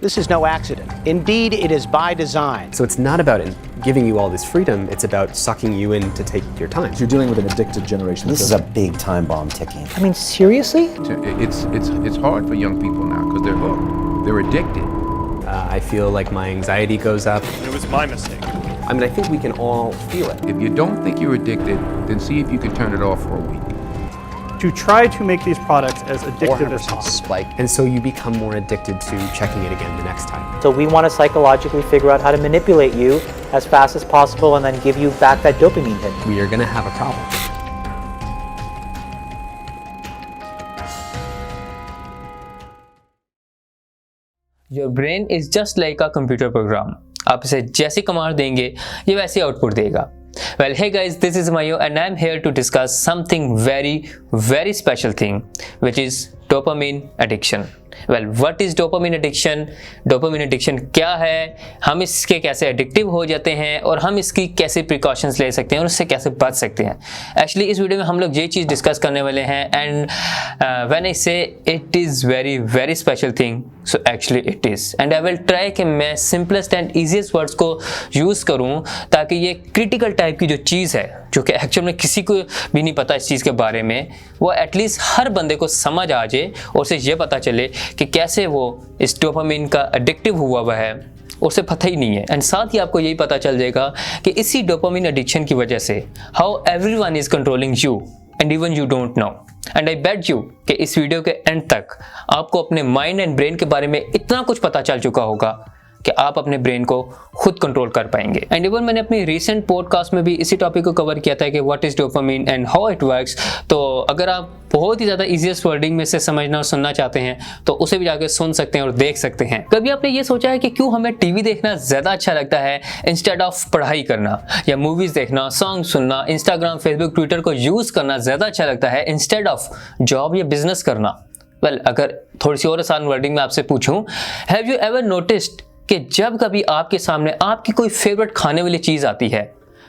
This is no accident. Indeed, it is by design. So it's not about giving you all this freedom, it's about sucking you in to take your time. You're dealing with an addicted generation. This is a big time bomb ticking. I mean, seriously? It's hard for young people now because they're hooked. They're addicted. I feel like my anxiety goes up. It was my mistake. I mean, I think we can all feel it. If you don't think you're addicted, then see if you can turn it off for a week. To try to make these products as addictive as possible. Spike. And so you become more addicted to checking it again the next time. So we want to psychologically figure out how to manipulate you as fast as possible and then give you back that dopamine hit. We are going to have a problem. Your brain is just like a computer program. आप इसे जैसी command देंगे ये वैसे output देगा. Well, hey guys, this is Mayo and I'm here to discuss something very special thing, which is dopamine addiction. Well, what is dopamine addiction? Dopamine addiction क्या है, हम इसके कैसे एडिक्टिव हो जाते हैं और हम इसकी कैसे प्रिकॉशंस ले सकते हैं और उससे कैसे बच सकते हैं. एक्चुअली इस वीडियो में हम लोग ये चीज़ डिस्कस करने वाले हैं एंड व्हेन आई से it is very special thing, so actually it is and I will try कि मैं सिंपलेस्ट एंड ईजीएस्ट वर्ड्स को यूज़ करूँ ताकि ये क्रिटिकल टाइप की जो चीज़ है जो कि एक्चुअल में किसी को भी नहीं पता इस चीज़ के बारे में, वो एटलीस्ट हर बंदे को समझ आ जाए और उसे ये पता चले कि कैसे वो इस डोपामिन का एडिक्टिव हुआ है, उसे पता ही नहीं है. एंड साथ ही आपको यही पता चल जाएगा कि इसी डोपामिन एडिक्शन की वजह से how everyone is controlling you and even you don't know. And I bet you कि इस वीडियो के एंड तक आपको अपने माइंड एंड ब्रेन के बारे में इतना कुछ पता चल चुका होगा कि आप अपने ब्रेन को खुद कंट्रोल कर पाएंगे. एंड इवन मैंने अपनी रीसेंट पॉडकास्ट में भी इसी टॉपिक को कवर किया था कि what is dopamine and how it works. तो अगर आप बहुत ही ज़्यादा इजीएस्ट वर्डिंग में से समझना और सुनना चाहते हैं तो उसे भी जाकर सुन सकते हैं और देख सकते हैं. कभी आपने ये सोचा है कि क्यों हमें टीवी देखना ज़्यादा अच्छा लगता है इंस्टेड ऑफ पढ़ाई करना, या मूवीज़ देखना, सॉन्ग सुनना, इंस्टाग्राम, फेसबुक, ट्विटर को यूज़ करना ज़्यादा अच्छा लगता है इंस्टेड ऑफ जॉब या बिजनेस करना? वेल, अगर थोड़ी सी और आसान वर्डिंग में आपसे पूछूं, हैव यू एवर नोटिस्ड कि जब कभी आपके सामने आपकी कोई फेवरेट खाने वाली चीज़ आती है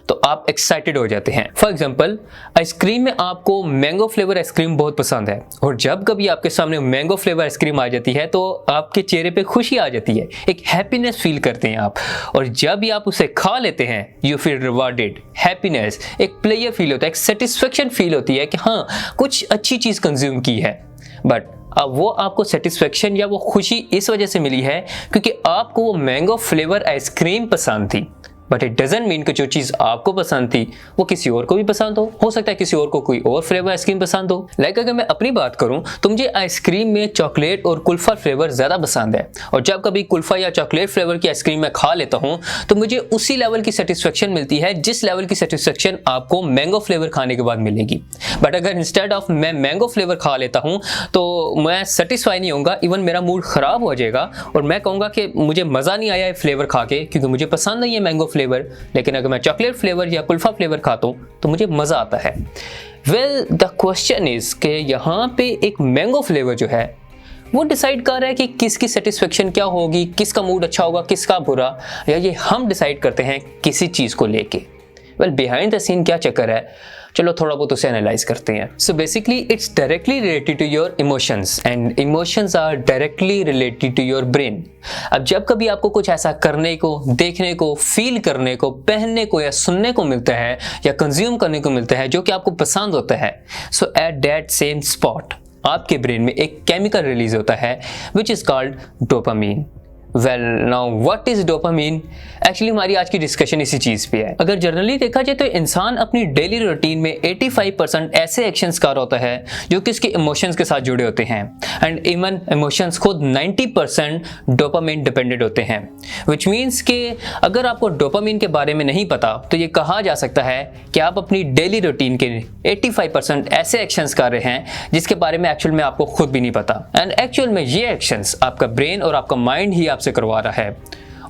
तो आप एक्साइटेड हो जाते हैं. फॉर एग्जाम्पल, आइसक्रीम में आपको मैंगो फ्लेवर आइसक्रीम बहुत पसंद है और जब कभी आपके सामने मैंगो फ्लेवर आइसक्रीम आ जाती है तो आपके चेहरे पे खुशी आ जाती है, एक हैप्पीनेस फील करते हैं आप. और जब भी आप उसे खा लेते हैं यू फील रिवार्डेड, हैप्पीनेस, एक प्लेयर फील होता है, एक सेटिस्फेक्शन फील होती है कि हाँ कुछ अच्छी चीज़ कंज्यूम की है. बट अब वो आपको सेटिस्फेक्शन या वो खुशी इस वजह से मिली है क्योंकि आपको वो मैंगो फ्लेवर आइसक्रीम पसंद थी. बट इट डजंट मीन कि जो चीज़ आपको पसंद थी वो किसी और को भी पसंद हो सकता है किसी और को कोई और फ्लेवर आइसक्रीम पसंद हो. लाइक अगर मैं अपनी बात करूं तो मुझे आइसक्रीम में चॉकलेट और कुल्फा फ्लेवर ज़्यादा पसंद है और जब कभी कुल्फा या चॉकलेट फ्लेवर की आइसक्रीम मैं खा लेता हूं तो मुझे उसी लेवल की सेटिस्फेक्शन मिलती है जिस लेवल की सेटिस्फेक्शन आपको मैंगो फ्लेवर खाने के बाद मिलेगी. बट अगर इंस्टेड ऑफ मैं मैंगो फ्लेवर खा लेता हूँ तो मैं सेटिस्फाई नहीं होऊंगा, इवन मेरा मूड ख़राब हो जाएगा और मैं कहूँगा कि मुझे मज़ा नहीं आया है फ्लेवर खा के क्योंकि मुझे पसंद नहीं है मैंगो फ्लेवर. लेकिन अगर मैं चॉकलेट फ्लेवर या कुल्फा फ्लेवर खाता हूँ तो मुझे मज़ा आता है. वेल, द क्वेश्चन इज कि यहाँ पे एक मैंगो फ्लेवर जो है वो डिसाइड कर रहा है कि किसकी सेटिस्फेक्शन क्या होगी, किसका मूड अच्छा होगा, किसका बुरा, या ये हम डिसाइड करते हैं किसी चीज़ को लेके. वेल, बिहाइंड द सीन क्या चक्कर है, चलो थोड़ा बहुत उसे एनालाइज करते हैं. So basically it's directly related to your emotions and emotions are directly related to your brain. अब जब कभी आपको कुछ ऐसा करने को, देखने को, फील करने को, पहनने को या सुनने को मिलता है या कंज्यूम करने को मिलता है जो कि आपको पसंद होता है, सो एट दैट सेम स्पॉट आपके ब्रेन में एक केमिकल रिलीज होता है which is called dopamine. Well, now what is dopamine? Actually हमारी आज की डिस्कशन इसी चीज़ पे है. अगर जनरली देखा जाए तो इंसान अपनी डेली रूटीन में 85% ऐसे एक्शंस कर होता है जो कि इसके इमोशंस के साथ जुड़े होते हैं एंड इवन इमोशंस खुद 90% डोपामीन डिपेंडेंट होते हैं. विच मीन्स कि अगर आपको डोपामीन के बारे में नहीं पता तो ये कहा जा सकता है कि आप अपनी डेली रूटीन के 85% ऐसे एक्शंस कर रहे हैं जिसके बारे में एक्चुअल में आपको खुद भी नहीं पता. एंड एक्चुअल में ये एक्शंस आपका ब्रेन और आपका माइंड ही आपसे करवा रहा है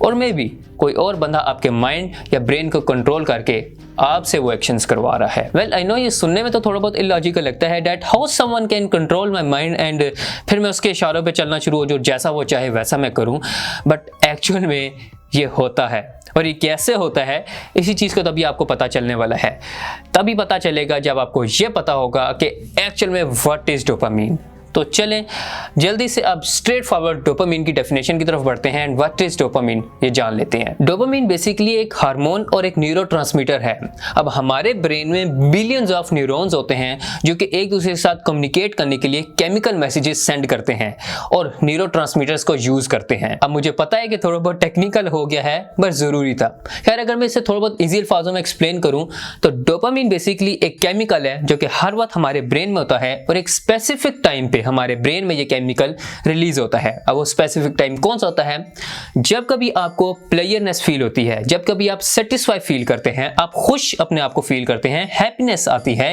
और मे बी कोई और बंदा आपके माइंड या ब्रेन को कंट्रोल करके आपसे वो एक्शंस करवा रहा है. वेल, आई नो ये सुनने में तो थोड़ा बहुत इलॉजिकल लगता है that how someone can control my mind and फिर मैं उसके इशारों पे चलना शुरू हो, जो जैसा वो चाहे वैसा मैं करूं. बट एक्चुअल में ये होता है और ये कैसे होता है इसी चीज़ को तभी आपको पता चलने वाला है. तभी पता चलेगा जब आपको ये पता होगा कि एक्चुअल में व्हाट इज डोपामीन. तो चलें जल्दी से अब स्ट्रेट फॉरवर्ड डोपामिन की डेफिनेशन की तरफ बढ़ते हैं एंड व्हाट इज डोपामिन ये जान लेते हैं। डोपामिन बेसिकली एक हार्मोन और एक न्यूरोट्रांसमीटर है। अब हमारे ब्रेन में बिलियंस ऑफ न्यूरॉन्स होते हैं जो कि एक दूसरे के साथ कम्युनिकेट करने के लिए केमिकल मैसेजेस सेंड करते हैं और न्यूरोट्रांसमीटर्स को यूज करते हैं। अब मुझे पता है कि थोड़ा बहुत टेक्निकल हो गया है बस जरूरी था। खैर अगर मैं इसे थोड़ा बहुत इजी अल्फाजों में एक्सप्लेन करूं तो डोपामिन बेसिकली एक केमिकल है जो कि हर वक्त हमारे ब्रेन में होता है और एक स्पेसिफिक टाइम पे हमारे ब्रेन में ये केमिकल रिलीज होता है। अब वो स्पेसिफिक टाइम कौन सा होता है? जब कभी आपको प्लेयरनेस फील होती है, जब कभी आप सेटिस्फाई फील करते हैं, आप खुश अपने आप को फील करते हैं, हैप्पीनेस आती है,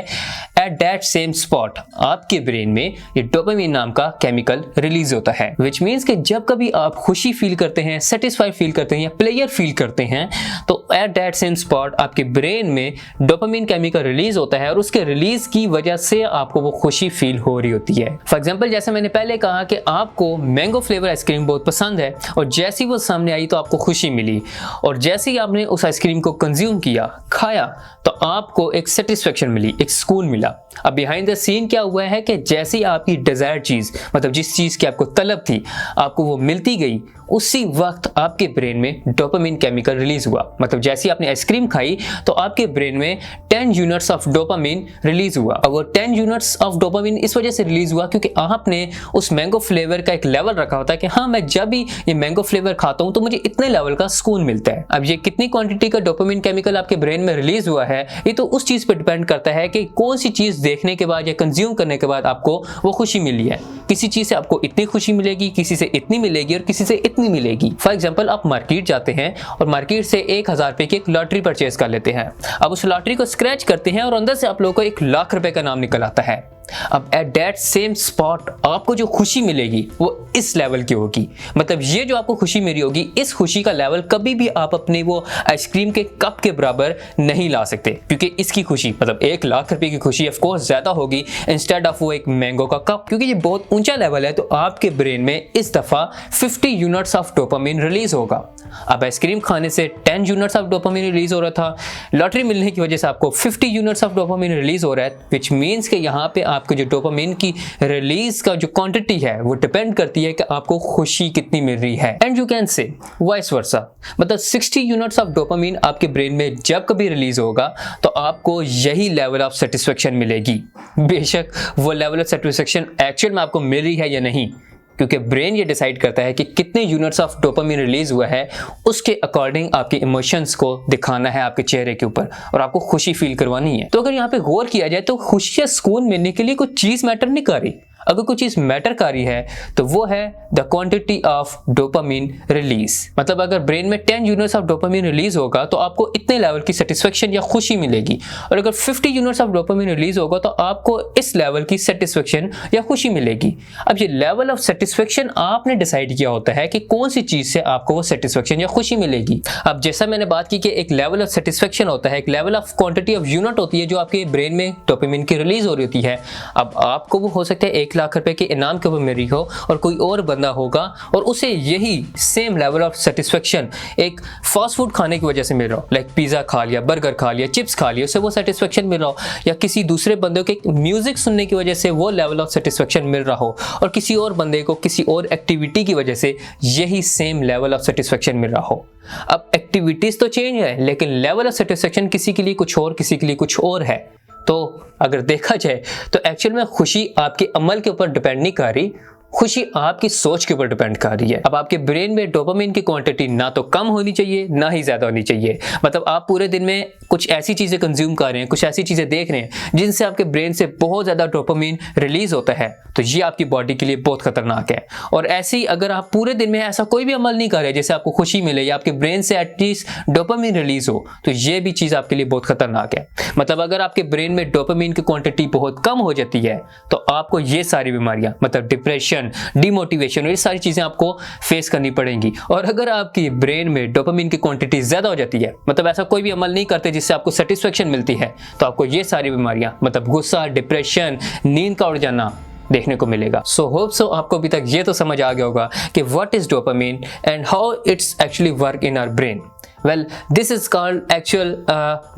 एट दैट सेम स्पॉट आपके ब्रेन में ये डोपामिन नाम का केमिकल रिलीज होता है। विच मीन्स कि जब कभी आप खुशी फील करते हैं, सेटिस्फाई फील करते हैं या प्लेयर फील करते हैं तो एट दैट सेम स्पॉट आपके ब्रेन में डोपामिन केमिकल रिलीज होता है और उसके रिलीज की वजह से आपको वो खुशी फील हो रही होती है। फॉर एग्जाम्पल जैसे मैंने पहले कहा कि आपको मैंगो फ्लेवर आइसक्रीम बहुत पसंद है और जैसे ही वो सामने आई तो आपको खुशी मिली और जैसे ही आपने उस आइसक्रीम को कंज्यूम किया, खाया, तो आपको एक सेटिस्फेक्शन मिली, एक सुकून मिला। अब बिहाइंड द सीन क्या हुआ है कि जैसी आपकी डिजायर्ड चीज मतलब जिस चीज की आपको तलब थी आपको वो मिलती गई, उसी वक्त आपके ब्रेन में डोपामिन केमिकल रिलीज हुआ। मतलब जैसे आपने आइसक्रीम खाई तो आपके ब्रेन में 10 यूनिट्स ऑफ डोपामिन रिलीज हुआ। और वो 10 यूनिट्स ऑफ डोपामिन इस वजह से रिलीज हुआ क्योंकि आपने उस मैंगो फ्लेवर का एक लेवल रखा होता है कि हाँ मैं जब भी ये मैंगो फ्लेवर खाता हूं तो मुझे इतने लेवल का सुकून मिलता है। अब ये कितनी क्वांटिटी का डोपामिन केमिकल आपके ब्रेन में रिलीज हुआ है ये तो उस चीज पर डिपेंड करता है कि कौन सी चीज देखने के बाद या कंज्यूम करने के बाद आपको वो खुशी मिली है। किसी चीज से आपको इतनी खुशी मिलेगी, किसी से इतनी मिलेगी और किसी से इतनी मिलेगी। फॉर एग्जाम्पल आप मार्केट जाते हैं और मार्केट से 1000 रुपए की एक लॉटरी परचेज कर लेते हैं। अब उस लॉटरी को स्क्रैच करते हैं और अंदर से आप लोगों को 1 लाख रुपए का नाम निकल आता है। अब एट दैट सेम स्पॉट आपको जो खुशी मिलेगी वो इस लेवल की होगी। मतलब ये जो आपको खुशी मिली होगी, इस खुशी का लेवल कभी भी आप अपने वो आइसक्रीम के कप के बराबर नहीं ला सकते क्योंकि इसकी खुशी मतलब 1 लाख रुपए की खुशी ऑफ कोर्स ज्यादा होगी इंस्टेड ऑफ वो एक मैंगो का कप, क्योंकि ये बहुत ऊंचा लेवल है। तो आपके ब्रेन में इस दफा 50 यूनिट्स ऑफ डोपामिन रिलीज होगा। अब आइसक्रीम खाने से 10 यूनिट्स ऑफ डोपामिन रिलीज हो रहा था, लॉटरी मिलने की वजह से आपको 50 यूनिट्स ऑफ डोपामिन रिलीज हो रहा है, विच मीन्स कि यहाँ पे आपको जो डोपामिन की रिलीज का जो क्वांटिटी है वो डिपेंड करती है कि आपको खुशी कितनी मिल रही है। And you can say vice versa, मतलब 60 यूनिट्स ऑफ डोपामिन आपके ब्रेन में जब कभी रिलीज होगा तो आपको यही लेवल ऑफ सेटिस्फेक्शन मिलेगी। बेशक वो लेवल ऑफ सेटिस्फेक्शन एक्चुअल में आपको मिल रही है या नहीं, क्योंकि ब्रेन ये डिसाइड करता है कि कितने यूनिट्स ऑफ डोपामिन रिलीज हुआ है, उसके अकॉर्डिंग आपके इमोशंस को दिखाना है आपके चेहरे के ऊपर और आपको खुशी फील करवानी है। तो अगर यहाँ पे गौर किया जाए तो खुशी या सुकून मिलने के लिए कुछ चीज मैटर नहीं कर रही। अगर कुछ चीज मैटर कर रही है तो वो है the quantity of dopamine release. मतलब अगर ब्रेन में 10 यूनिट्स ऑफ डोपामिन रिलीज होगा तो आपको इतने लेवल की सेटिस्फेक्शन या खुशी मिलेगी, और अगर 50 यूनिट्स ऑफ डोपामिन रिलीज होगा तो आपको इस लेवल की सेटिस्फेक्शन या खुशी मिलेगी। अब ये लेवल ऑफ सेटिस्फेक्शन आपने डिसाइड किया होता है कि कौन सी चीज से आपको वो सेटिस्फेक्शन या खुशी मिलेगी। अब जैसा मैंने बात की कि एक लेवल ऑफ सेटिस्फेक्शन होता है, एक level of quantity of unit होती है जो आपके ब्रेन में डोपामिन की रिलीज हो रही होती है। अब आपको वो हो सकता है 1 लाख रुपए के इनाम के ऊपर मिल रही हो और कोई और बंदा होगा और उसे यही सेम लेवल ऑफ सेटिस्फेक्शन एक फास्ट फूड खाने की वजह से मिल रहा हो, लाइक पिज्जा खा लिया, बर्गर खा लिया, चिप्स खा लिया, उससे वो सेटिस्फेक्शन मिल रहा हो, या किसी दूसरे बंदे के म्यूजिक सुनने की वजह से वो लेवल ऑफ सेटिस्फेक्शन मिल रहा हो और किसी और बंदे को किसी और एक्टिविटी की वजह से यही सेम लेवल ऑफ सेटिस्फेक्शन मिल रहा हो। अब एक्टिविटीज तो चेंज है लेकिन लेवल ऑफ सेटिस्फेक्शन किसी के लिए कुछ और, किसी के लिए कुछ और है। तो अगर देखा जाए तो एक्चुअल में खुशी आपके अमल के ऊपर डिपेंड नहीं कर रही, खुशी आपकी सोच के ऊपर डिपेंड कर रही है। अब आपके ब्रेन में डोपामिन की क्वांटिटी ना तो कम होनी चाहिए ना ही ज्यादा होनी चाहिए। मतलब आप पूरे दिन में कुछ ऐसी चीजें कंज्यूम कर रहे हैं, कुछ ऐसी चीजें देख रहे हैं जिनसे आपके ब्रेन से बहुत ज्यादा डोपामिन रिलीज होता है, तो ये आपकी बॉडी के लिए बहुत खतरनाक है। और ऐसे ही अगर आप पूरे दिन में ऐसा कोई भी अमल नहीं कर रहे जैसे आपको खुशी मिले या आपके ब्रेन से एटलीस्ट डोपामिन रिलीज हो, तो ये भी चीज आपके लिए बहुत खतरनाक है। मतलब अगर आपके ब्रेन में डोपामिन की क्वांटिटी बहुत कम हो जाती है तो आपको ये सारी बीमारियां मतलब डिप्रेशन, डिमोटिवेशन, ये सारी चीजें आपको फेस करनी पड़ेंगी। और अगर आपकी ब्रेन में डोपामिन की क्वांटिटी ज्यादा हो जाती है, मतलब ऐसा कोई भी अमल नहीं करते जिससे आपको सेटिस्फेक्शन मिलती है, तो आपको ये सारी बीमारियां मतलब गुस्सा, डिप्रेशन, नींद का उड़ जाना देखने को मिलेगा। सो होप सो आपको अभी तक ये तो समझ आ गया होगा कि what is dopamine and how it's actually work in our brain. Well, this is called actual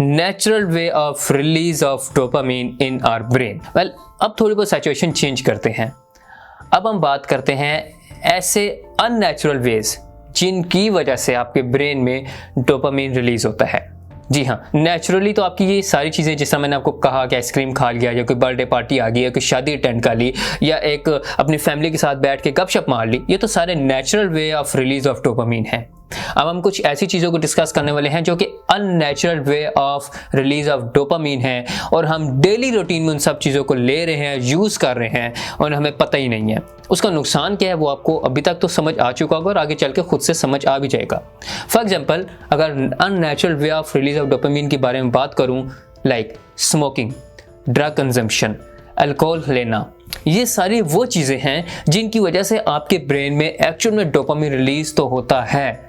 natural way of release of dopamine in our brain. Well, अब थोड़ी बहुत सिचुएशन चेंज करते हैं। अब हम बात करते हैं ऐसे अननेचुरल वेज जिनकी वजह से आपके ब्रेन में डोपामिन रिलीज होता है। जी हाँ, नेचुरली तो आपकी ये सारी चीज़ें, जैसा मैंने आपको कहा कि आइसक्रीम खा लिया, या कोई बर्थडे पार्टी आ गई, या कोई शादी अटेंड कर ली, या एक अपनी फैमिली के साथ बैठ के गपशप मार ली, ये तो सारे natural way of release of dopamine है। अब हम कुछ ऐसी चीज़ों को डिस्कस करने वाले हैं जो कि unnatural way of release of dopamine है, और हम डेली रूटीन में उन सब चीज़ों को ले रहे हैं, यूज़ कर रहे हैं, और हमें पता ही नहीं है उसका नुकसान क्या है। वो आपको अभी तक तो समझ आ चुका होगा और आगे चल के खुद से समझ आ भी जाएगा। फॉर एग्जाम्पल, अगर unnatural way of release of dopamine के बारे में बात करूँ, like smoking, drug consumption, alcohol लेना, ये सारी वो चीज़ें हैं जिनकी वजह से आपके ब्रेन में एक्चुअल में डोपामिन रिलीज तो होता है,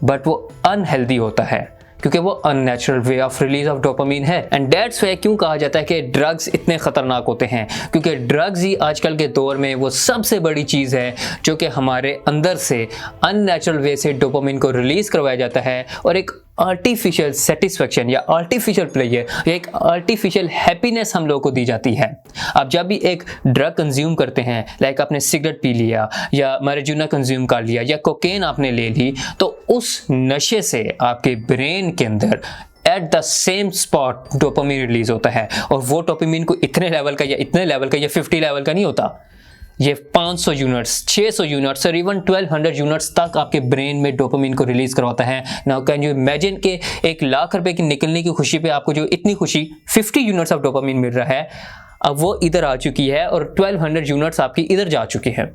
बट वो अनहेल्दी होता है क्योंकि वो unnatural way of release of dopamine है। एंड दैट्स व्हाई क्यों कहा जाता है कि ड्रग्स इतने खतरनाक होते हैं, क्योंकि ड्रग्स ही आजकल के दौर में वो सबसे बड़ी चीज़ है जो कि हमारे अंदर से अननेचुरल वे से डोपामिन को रिलीज करवाया जाता है, और एक आर्टिफिशियल सेटिस्फेक्शन या आर्टिफिशियल प्लेजर या एक आर्टिफिशियल हैप्पीनेस हम लोगों को दी जाती है। आप जब भी एक ड्रग कंज्यूम करते हैं, लाइक आपने सिगरेट पी लिया या मैरिजुना कंज्यूम कर लिया या कोकेन आपने ले ली, तो उस नशे से आपके ब्रेन के अंदर at the same spot dopamine release होता है, और वो डोपामिन को इतने लेवल का या इतने लेवल का या 50 लेवल का नहीं होता, ये 500 यूनिट्स, 600 यूनिट्स और इवन 1200 यूनिट्स तक आपके ब्रेन में डोपामिन को रिलीज करवाता है। नाउ कैन यू इमेजिन कि 1 लाख रुपए की निकलने की खुशी पे आपको जो इतनी खुशी 50 यूनिट्स ऑफ डोपामिन मिल रहा है, अब वो इधर आ चुकी है और 1200 यूनिट्स आपकी इधर जा चुकी है,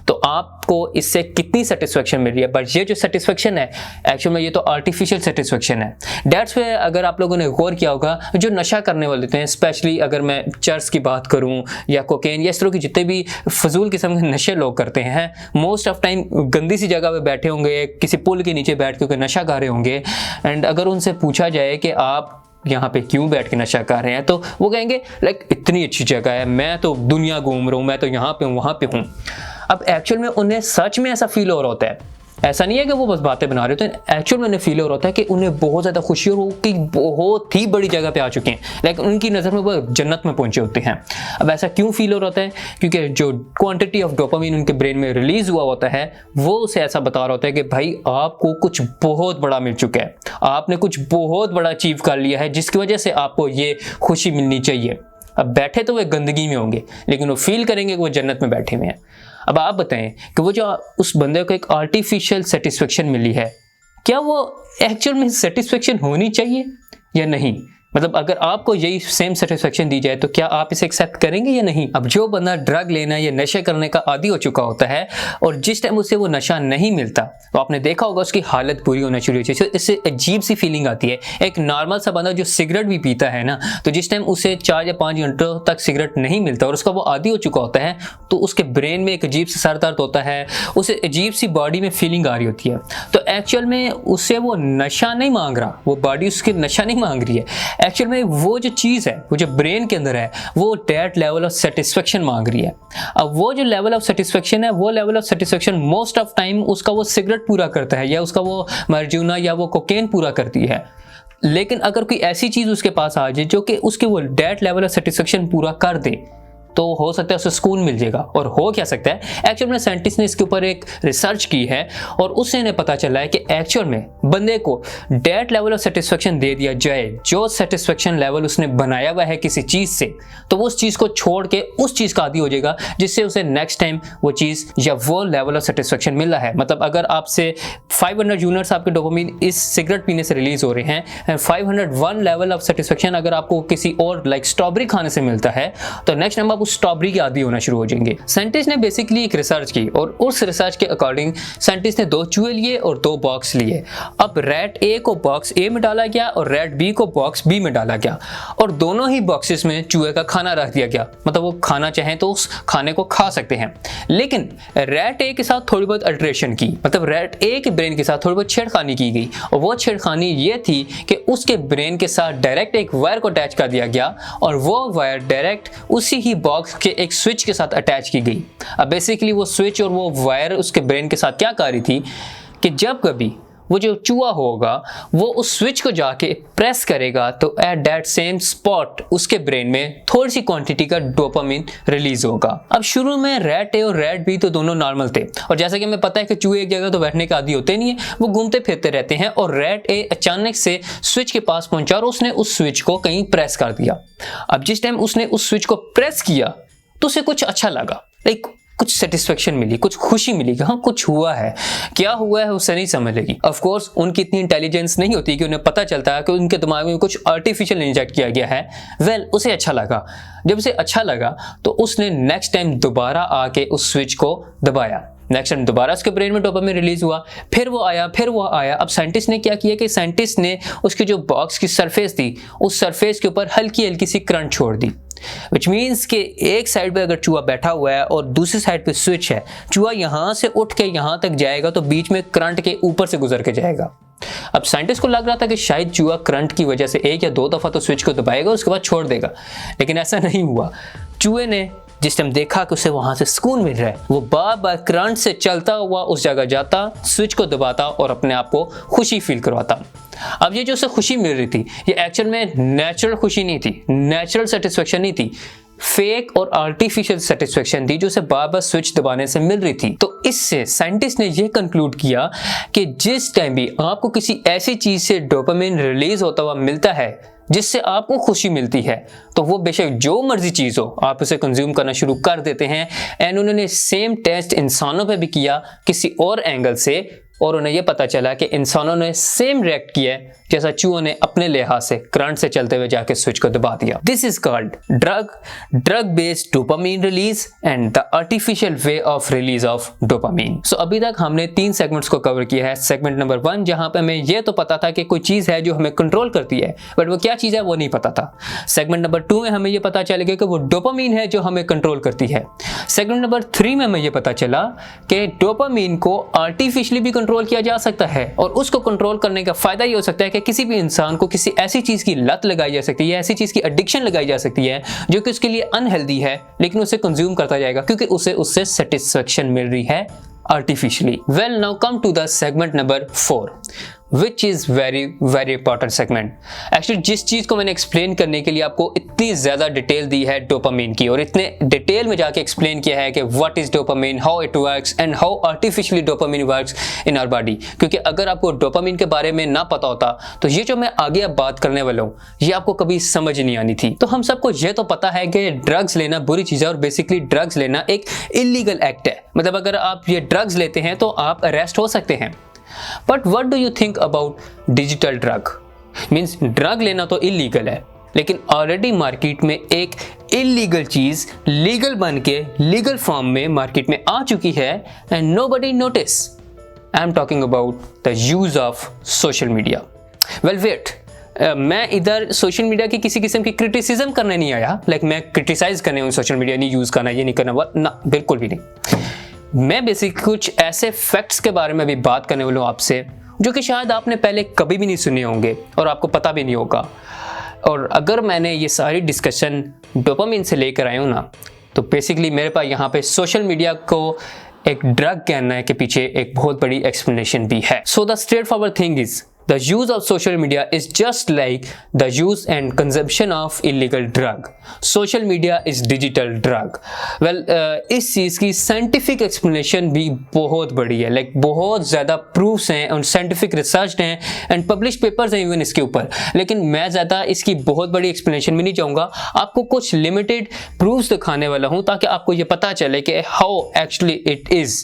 तो आपको इससे कितनी सेटिस्फेक्शन मिल रही है। बट ये जो सेटिस्फेक्शन है एक्चुअल में ये तो आर्टिफिशियल सेटिस्फेक्शन है। दैट्स व्हाई अगर आप लोगों ने गौर किया होगा, जो नशा करने वाले होते हैं, स्पेशली अगर मैं चर्च की बात करूं या कोकेन या इस तरह के जितने भी फजूल किस्म के नशे लोग करते हैं, मोस्ट ऑफ टाइम गंदी सी जगह पे बैठे होंगे, किसी पुल के नीचे बैठ के नशा कर रहे होंगे, एंड अगर उनसे पूछा जाए कि आप यहाँ पे क्यों बैठ के नशा कर रहे हैं, तो वो कहेंगे लाइक इतनी अच्छी जगह है, मैं तो दुनिया घूम रहा हूँ, मैं तो यहाँ पे हूँ, वहाँ पे हूँ। अब एक्चुअल में उन्हें सच में ऐसा फील हो रहा होता है, ऐसा नहीं है कि वो बस बातें बना रहे होते हैं, एक्चुअल में उन्हें फील हो रहा होता है कि उन्हें बहुत ज़्यादा खुशी हो कि बहुत ही बड़ी जगह पे आ चुके हैं, लाइक उनकी नज़र में वो जन्नत में पहुंचे होते हैं। अब ऐसा क्यों फील हो रहा होता है, क्योंकि जो क्वांटिटी ऑफ डोपामिन उनके ब्रेन में रिलीज हुआ होता है वो उसे ऐसा बता रहा होता है कि भाई आपको कुछ बहुत बड़ा मिल चुका है, आपने कुछ बहुत बड़ा अचीव कर लिया है, जिसकी वजह से आपको ये खुशी मिलनी चाहिए। अब बैठे तो वे गंदगी में होंगे, लेकिन वो फील करेंगे कि वो जन्नत में बैठे हुए हैं। अब आप बताएं कि वो जो उस बंदे को एक आर्टिफिशियल सेटिस्फेक्शन मिली है, क्या वो एक्चुअल में सेटिस्फेक्शन होनी चाहिए या नहीं? मतलब अगर आपको यही सेम सेटिस्फेक्शन दी जाए तो क्या आप इसे एक्सेप्ट करेंगे या नहीं? अब जो बंदा ड्रग लेना या नशे करने का आदी हो चुका होता है और जिस टाइम उसे वो नशा नहीं मिलता, तो आपने देखा होगा उसकी हालत बुरी होना शुरू हो जाती है, इससे अजीब सी फीलिंग आती है। एक नॉर्मल सा बंदा जो सिगरेट भी पीता है ना, तो जिस टाइम उसे 4 या 5 घंटों तक सिगरेट नहीं मिलता और उसका वो आदी हो चुका होता है, तो उसके ब्रेन में एक अजीब सा सर दर्द होता है, उसे अजीब सी बॉडी में फीलिंग आ रही होती है। तो एक्चुअल में उससे वो नशा नहीं मांग रहा, वो बॉडी उसके नशा नहीं मांग रही है, एक्चुअल में वो जो चीज़ है, वो जो ब्रेन के अंदर है, वो दैट लेवल ऑफ सेटिस्फेक्शन मांग रही है। अब वो जो लेवल ऑफ सेटिस्फेक्शन है, वो level of satisfaction most of time उसका वो सिगरेट पूरा करता है या उसका वो marijuana या वो कोकेन पूरा करती है। लेकिन अगर कोई ऐसी चीज़ उसके पास आ जाए जो कि उसके वो दैट लेवल ऑफ सेटिस्फेक्शन पूरा कर दे, तो हो सकता है उसे सुकून मिल जाएगा। और हो क्या सकता है, एक्चुअल में साइंटिस्ट ने इसके ऊपर एक रिसर्च की है और उससे इन्हें पता चला है कि एक्चुअल में बंदे को दैट लेवल ऑफ सेटिस्फेक्शन दे दिया जाए, जो सेटिस्फेक्शन लेवल उसने बनाया हुआ है किसी चीज़ से, तो वो उस चीज़ को छोड़ के उस चीज़ का आदी हो जाएगा, जिससे उसे नेक्स्ट टाइम वो चीज़ या वो लेवल ऑफ सेटिस्फेक्शन मिल रहा है। मतलब अगर आपसे 500 यूनिट्स आपके डोपामिन इस सिगरेट पीने से रिलीज हो रहे हैं एंड 501 लेवल ऑफ सेटिस्फेक्शन अगर आपको किसी और लाइक स्ट्रॉबेरी खाने से मिलता है, तो नेक्स्ट टाइम आप स्ट्रॉबेरी के आदी होना शुरू हो जाएंगे। साइंटिस्ट ने बेसिकली एक रिसर्च की और उस रिसर्च के अकॉर्डिंग साइंटिस्ट ने 2 चूहे लिए और 2 बॉक्स लिए। अब रैट ए को बॉक्स ए में डाला गया और रैट बी को बॉक्स बी में डाला गया और दोनों ही बॉक्सेस में चूहे का खाना रख दिया गया, मतलब वो खाना चाहें तो उस खाने को खा सकते हैं। लेकिन रैट ए के साथ थोड़ी बहुत अल्टरेशन की, मतलब रैट ए के ब्रेन के साथ थोड़ी बहुत छेड़खानी की गई और वो छेड़खानी ये थी कि उसके ब्रेन के साथ डायरेक्ट एक वायर को अटैच कर दिया गया और वो वायर डायरेक्ट उसी ही बॉक्स के एक स्विच के साथ अटैच की गई। अब बेसिकली वो स्विच और वो वायर उसके ब्रेन के साथ क्या कर रही थी कि जब कभी वो जो चूहा होगा वो उस स्विच को जाके प्रेस करेगा तो एट दैट सेम स्पॉट उसके ब्रेन में थोड़ी सी क्वांटिटी का डोपामिन रिलीज होगा। अब शुरू में रैट ए और रैट बी तो दोनों नॉर्मल थे, और जैसा कि हमें पता है कि चूहे एक जगह तो बैठने के आदी होते नहीं है, वो घूमते फिरते रहते हैं, और रैट ए अचानक से स्विच के पास पहुंचा और उसने उस स्विच को कहीं प्रेस कर दिया। अब जिस टाइम उसने उस स्विच को प्रेस किया तो उसे कुछ अच्छा लगा, लाइक कुछ सेटिस्फेक्शन मिली, कुछ खुशी मिली कि हाँ कुछ हुआ है। क्या हुआ है उसे नहीं समझ लगी। ऑफ कोर्स उनकी इतनी इंटेलिजेंस नहीं होती कि उन्हें पता चलता है कि उनके दिमाग में कुछ आर्टिफिशियल इंजेक्ट किया गया है। वेल, उसे अच्छा लगा। जब उसे अच्छा लगा तो उसने नेक्स्ट टाइम दोबारा आके उस स्विच को दबाया। नेक्स्ट टाइम दोबारा उसके ब्रेन में डोपामिन रिलीज हुआ, फिर वो आया। अब साइंटिस्ट ने क्या किया कि साइंटिस्ट ने उसके जो बॉक्स की सरफेस थी उस सरफेस के ऊपर हल्की हल्की सी करंट छोड़ दी, विच मीन्स कि एक साइड पे अगर चूहा बैठा हुआ है और दूसरी साइड पे स्विच है, चूहा यहां से उठ के यहां तक जाएगा तो बीच में करंट के ऊपर से गुजर के जाएगा। अब साइंटिस्ट को लग रहा था कि शायद चूहा करंट की वजह से एक या दो दफा तो स्विच को दबाएगा, उसके बाद छोड़ देगा, लेकिन ऐसा नहीं हुआ। चूहे ने जिस टाइम देखा कि उसे वहां से सुकून मिल रहा है, वो बार बार करंट से चलता हुआ उस जगह जाता, स्विच को दबाता और अपने आप को खुशी फील करवाता। अब ये जो उसे खुशी मिल रही थी ये एक्चुअल में नेचुरल खुशी नहीं थी, नेचुरल सेटिस्फेक्शन नहीं थी, फेक और आर्टिफिशियल सेटिस्फेक्शन थी जो उसे बार बार स्विच दबाने से मिल रही थी। तो इससे साइंटिस्ट ने यह कंक्लूड किया कि जिस टाइम भी आपको किसी ऐसी चीज से डोपामिन रिलीज होता हुआ मिलता है जिससे आपको खुशी मिलती है, तो वो बेशक जो मर्जी चीज हो आप उसे कंज्यूम करना शुरू कर देते हैं। एंड उन्होंने सेम टेस्ट इंसानों पे भी किया किसी और एंगल से, और उन्हें यह पता चला कि इंसानों ने सेम रिएक्ट किया है जैसा चूहों ने अपने लिहाज से करंट से चलते हुए जाके स्विच को दबा दिया। This is called drug based dopamine release and the artificial way of release of dopamine. So अभी तक हमने 3 सेगमेंट्स को कवर किया है। सेगमेंट नंबर 1 जहां पे हमें यह तो पता था कि कोई चीज है जो हमें कंट्रोल करती है, बट वो क्या चीज है वो नहीं पता था। सेगमेंट नंबर 2 में हमें यह पता चल गया कि वो डोपामिन है जो हमें कंट्रोल करती है। सेगमेंट नंबर 3 में हमें यह पता चला कि डोपामिन को आर्टिफिशियली भी कंट्रोल किया जा सकता है, और उसको कंट्रोल करने का फायदा ये हो सकता है कि किसी भी इंसान को किसी ऐसी चीज की लत लगाई जा सकती है, ऐसी चीज की एडिक्शन लगाई जा सकती है जो कि उसके लिए अनहेल्दी है, लेकिन उसे कंज्यूम करता जाएगा क्योंकि उसे उससे सेटिस्फेक्शन मिल रही है artificially. Well, now come to the segment number 4, which is very important segment. Actually जिस चीज को मैंने एक्सप्लेन करने के लिए आपको इतनी ज्यादा डिटेल दी है डोपामिन की, और इतने डिटेल में जाके एक्सप्लेन किया है कि what is dopamine, how it works and how artificially dopamine works in our body, क्योंकि अगर आपको डोपामिन के बारे में ना पता होता तो ये जो मैं आगे अब बात करने वाला हूँ ये आपको कभी समझ नहीं आनी थी। तो हम सबको ये तो पता है कि ड्रग्स लेना बुरी चीज है, और बेसिकली ड्रग्स लेना एक इलीगल एक्ट है। मतलब अगर आप ये ड्रग्स लेते हैं तो आप अरेस्ट हो सकते हैं। But what do you think about digital drug? Means drug लेना तो इलीगल है, लेकिन ऑलरेडी मार्केट में एक इलीगल चीज लीगल बन के लीगल फॉर्म में मार्केट में आ चुकी है, and nobody notice. I am talking about the use of social media. Well wait, मैं इधर सोशल मीडिया की किसी किस्म की क्रिटिसिज्म करने नहीं आया, लाइक मैं क्रिटिसाइज करने हूँ सोशल मीडिया नहीं यूज करना, ये नहीं करना, ना बिल्कुल भी नहीं। मैं बेसिक कुछ ऐसे फैक्ट्स के बारे में भी बात करने वाला हूँ आपसे जो कि शायद आपने पहले कभी भी नहीं सुने होंगे और आपको पता भी नहीं होगा। और अगर मैंने ये सारी डिस्कशन डोपामिन से लेकर आया हूँ ना, तो बेसिकली मेरे पास यहाँ पे सोशल मीडिया को एक ड्रग कहना के पीछे एक बहुत बड़ी एक्सप्लेनेशन भी है। So the straight forward thing is the use of social media is just like the use and consumption of illegal drug. Social media is digital drug. Well, इस चीज़ की scientific explanation भी बहुत बड़ी है, like बहुत ज़्यादा proofs हैं और scientific research हैं and published papers हैं even इसके ऊपर, लेकिन मैं ज़्यादा इसकी बहुत बड़ी explanation में नहीं जाऊँगा। आपको कुछ limited proofs दिखाने वाला हूँ ताकि आपको ये पता चले कि how actually it is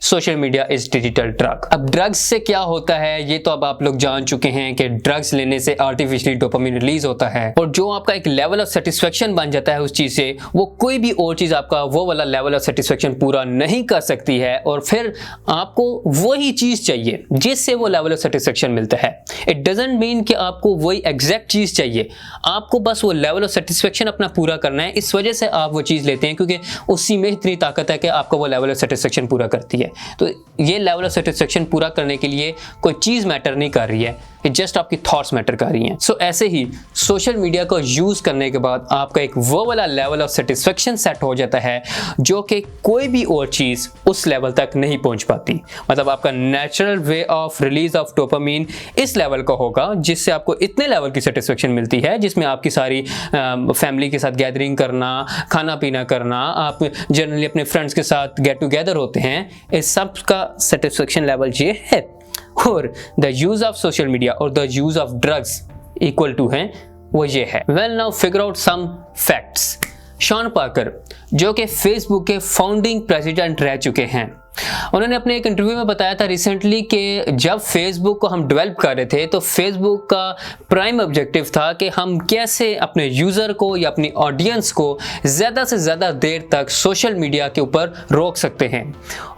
social media is digital drug. अब ड्रग्स से क्या होता है ये तो अब आप लोग जान चुके हैं कि ड्रग्स लेने से आर्टिफिशियली डोपामिन रिलीज होता है, और जो आपका एक लेवल ऑफ सेटिस्फेक्शन बन जाता है उस चीज से, वो कोई भी और चीज आपका वो वाला लेवल ऑफ सेटिस्फेक्शन पूरा नहीं कर सकती है, और फिर आपको वही चीज चाहिए जिससे वो लेवल ऑफ सेटिस्फेक्शन मिलता है। इट डजंट मीन कि आपको वही एग्जैक्ट चीज चाहिए, आपको बस वो लेवल ऑफ सेटिस्फेक्शन अपना पूरा करना है। इस वजह से आप वो चीज लेते हैं क्योंकि उसी में इतनी ताकत है कि आपको वो लेवल ऑफ सेटिस्फेक्शन पूरा करती है। तो ये लेवल ऑफ सेटिस्फेक्शन पूरा करने के लिए कोई चीज़ मैटर नहीं कर रही है, कि जस्ट आपकी थॉट्स मैटर कर रही हैं। सो ऐसे ही सोशल मीडिया को यूज़ करने के बाद आपका एक वो वाला लेवल ऑफ सेटिस्फेक्शन सेट हो जाता है जो कि कोई भी और चीज़ उस लेवल तक नहीं पहुंच पाती। मतलब आपका natural way of release of dopamine इस लेवल का होगा जिससे आपको इतने लेवल की सेटिस्फेक्शन मिलती है जिसमें आपकी सारी फैमिली के साथ गैदरिंग करना, खाना पीना करना, आप जनरली अपने फ्रेंड्स के साथ गेट टुगेदर होते हैं, इस सब का सेटिस्फेक्शन लेवल ये है। और the use of social media और the use of drugs equal to है, वो ये है। Well now figure out some facts. Sean Parker जो कि फेसबुक के फाउंडिंग प्रेसिडेंट रह चुके हैं, उन्होंने अपने एक इंटरव्यू में बताया था रिसेंटली कि जब फेसबुक को हम डेवलप कर रहे थे तो फेसबुक का प्राइम ऑब्जेक्टिव था कि हम कैसे अपने यूज़र को या अपनी ऑडियंस को ज़्यादा से ज़्यादा देर तक सोशल मीडिया के ऊपर रोक सकते हैं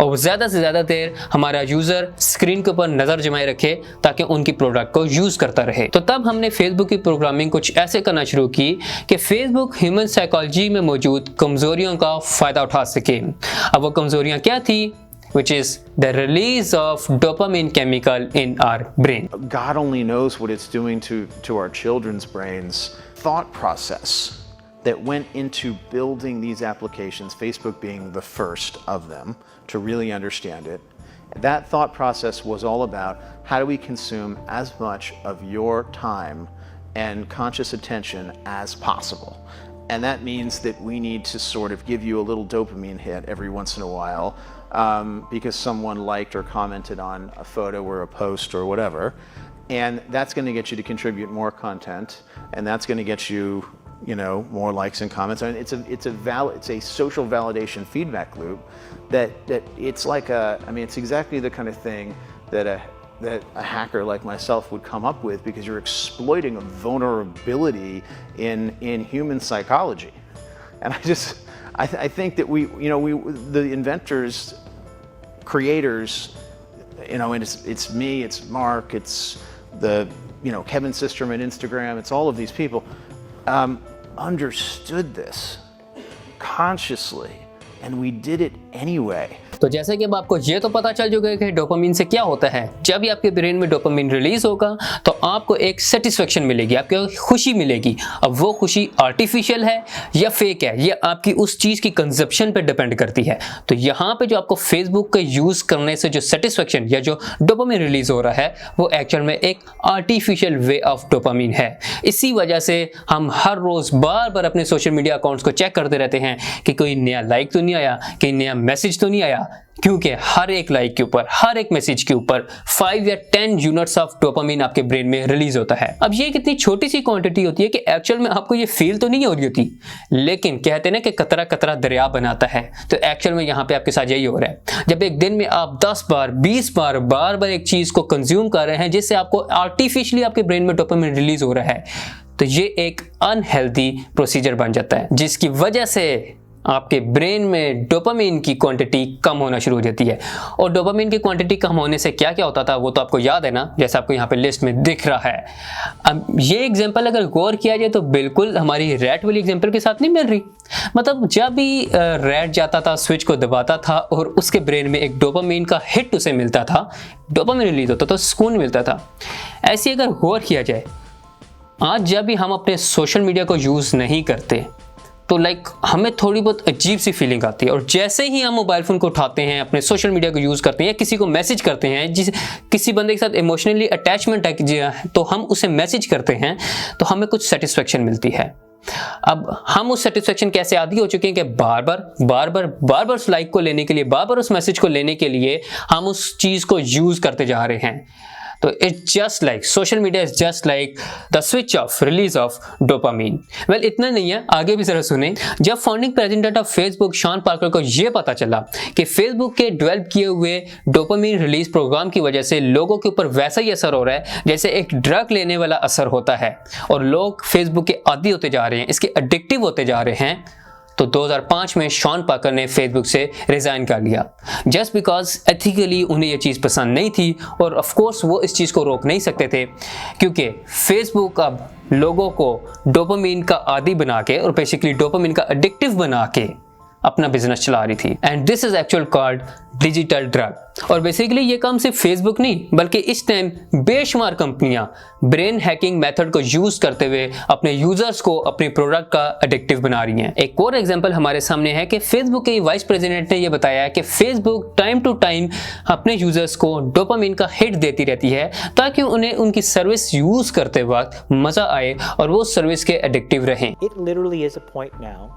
और ज़्यादा से ज़्यादा देर हमारा यूज़र स्क्रीन के ऊपर नज़र जमाए रखे ताकि उनकी प्रोडक्ट को यूज़ करता रहे। तो तब हमने फेसबुक की प्रोग्रामिंग कुछ ऐसे करना शुरू की कि फेसबुक ह्यूमन साइकोलॉजी में मौजूद कमज़ोरियों का फ़ायदा उठा सके। अब वो कमज़ोरियाँ क्या थी? Which is the release of dopamine chemical in our brain. God only knows what it's doing to our children's brains. Thought process that went into building these applications, Facebook being the first of them to really understand it. That thought process was all about how do we consume as much of your time and conscious attention as possible. And that means that we need to sort of give you a little dopamine hit every once in a while because someone liked or commented on a photo or a post or whatever. And that's going to get you to contribute more content, and that's going to get you, you know, more likes and comments. I mean, it's a social validation feedback loop that it's like it's exactly the kind of thing that a hacker like myself would come up with, because you're exploiting a vulnerability in human psychology. And I think that the inventors, creators, and it's me, it's Mark, it's the Kevin Systrom at Instagram, it's all of these people, understood this consciously, and we did it anyway. तो जैसे कि अब आपको ये तो पता चल चुका है कि डोपामिन से क्या होता है। जब भी आपके ब्रेन में डोपामिन रिलीज होगा तो आपको एक सेटिस्फेक्शन मिलेगी, आपको खुशी मिलेगी। अब वो खुशी आर्टिफिशियल है या फेक है, ये आपकी उस चीज़ की कंजप्शन पे डिपेंड करती है। तो यहाँ पे जो आपको फेसबुक का यूज़ करने से जो सेटिस्फेक्शन या जो डोपामिन रिलीज हो रहा है वो एक्चुअल में एक आर्टिफिशियल वे ऑफ डोपामिन है। इसी वजह से हम हर रोज़ बार बार अपने सोशल मीडिया अकाउंट्स को चेक करते रहते हैं कि कोई नया लाइक तो नहीं आया, कोई नया मैसेज तो नहीं आया, क्योंकि हर एक लाइक के ऊपर, हर एक मैसेज के ऊपर 5 या 10 यूनिट्स ऑफ डोपामिन आपके ब्रेन में रिलीज होता है। अब ये कितनी छोटी सी क्वांटिटी होती है कि एक्चुअल में आपको ये फील तो नहीं हो रही होती, लेकिन कहते हैं ना कि कतरा कतरा दरिया बनाता है। तो एक्चुअल में यहाँ पे आपके साथ यही हो रहा है। जब एक दिन में आप 10 बार 20 बार बार बार एक चीज को कंज्यूम कर रहे हैं जिससे आपको आर्टिफिशियली आपके ब्रेन में डोपामिन रिलीज हो रहा है, तो ये एक अनहेल्दी प्रोसीजर बन जाता है, जिसकी वजह से आपके ब्रेन में डोपामिन की क्वांटिटी कम होना शुरू हो जाती है। और डोपामिन की क्वांटिटी कम होने से क्या क्या होता था वो तो आपको याद है ना, जैसा आपको यहाँ पे लिस्ट में दिख रहा है। अब ये एग्जांपल अगर गौर किया जाए तो बिल्कुल हमारी रैट वाली एग्जांपल के साथ नहीं मिल रही। मतलब जब भी रैट जाता था, स्विच को दबाता था और उसके ब्रेन में एक डोपामिन का हिट उसे मिलता था, डोपामिन रिलीज होता था, सुकून मिलता था। ऐसे अगर गौर किया जाए, आज जब भी हम अपने सोशल मीडिया को यूज़ नहीं करते तो हमें थोड़ी बहुत अजीब सी फीलिंग आती है। और जैसे ही हम मोबाइल फ़ोन को उठाते हैं, अपने सोशल मीडिया को यूज़ करते हैं या किसी को मैसेज करते हैं, किसी बंदे के साथ इमोशनली अटैचमेंट है तो हम उसे मैसेज करते हैं तो हमें कुछ सेटिस्फेक्शन मिलती है। अब हम उस सेटिस्फेक्शन कैसे आदी हो चुके हैं कि बार बार उस लाइक को लेने के लिए, बार बार उस मैसेज को लेने के लिए हम उस चीज़ को यूज़ करते जा रहे हैं। तो it's just like social media is just like the switch of release of dopamine. Well इतना नहीं है, आगे भी जरा सुने। जब founding president of Facebook Sean Parker को यह पता चला कि फेसबुक के डेवलप किए हुए डोपामिन रिलीज प्रोग्राम की वजह से लोगों के ऊपर वैसा ही असर हो रहा है जैसे एक ड्रग लेने वाला असर होता है, और लोग फेसबुक के आदी होते जा रहे हैं, इसके एडिक्टिव होते जा रहे हैं, तो 2005 में शॉन पार्कर ने फेसबुक से रिजाइन कर लिया, जस्ट बिकॉज एथिकली उन्हें यह चीज़ पसंद नहीं थी। और ऑफ कोर्स वो इस चीज़ को रोक नहीं सकते थे, क्योंकि फेसबुक अब लोगों को डोपामिन का आदी बना के और बेसिकली डोपामिन का एडिक्टिव बना के अपना बिजनेस चला रही थी। And this is actual called digital drug. और बेसिकली ये काम सिर्फ फेसबुक नहीं बल्कि इस टाइम बेशुमार कंपनियां ब्रेन हैकिंग मेथड को यूज करते हुए अपने यूजर्स को अपने प्रोडक्ट का एडिक्टिव बना रही हैं। एक और एग्जांपल हमारे सामने है कि फेसबुक के वाइस प्रेसिडेंट ने यह बताया कि फेसबुक टाइम टू टाइम अपने यूजर्स को डोपामिन का हिट देती रहती है ताकि उन्हें उनकी सर्विस यूज करते वक्त मजा आए और वो सर्विस के एडिक्टिव रहें। It literally is a point now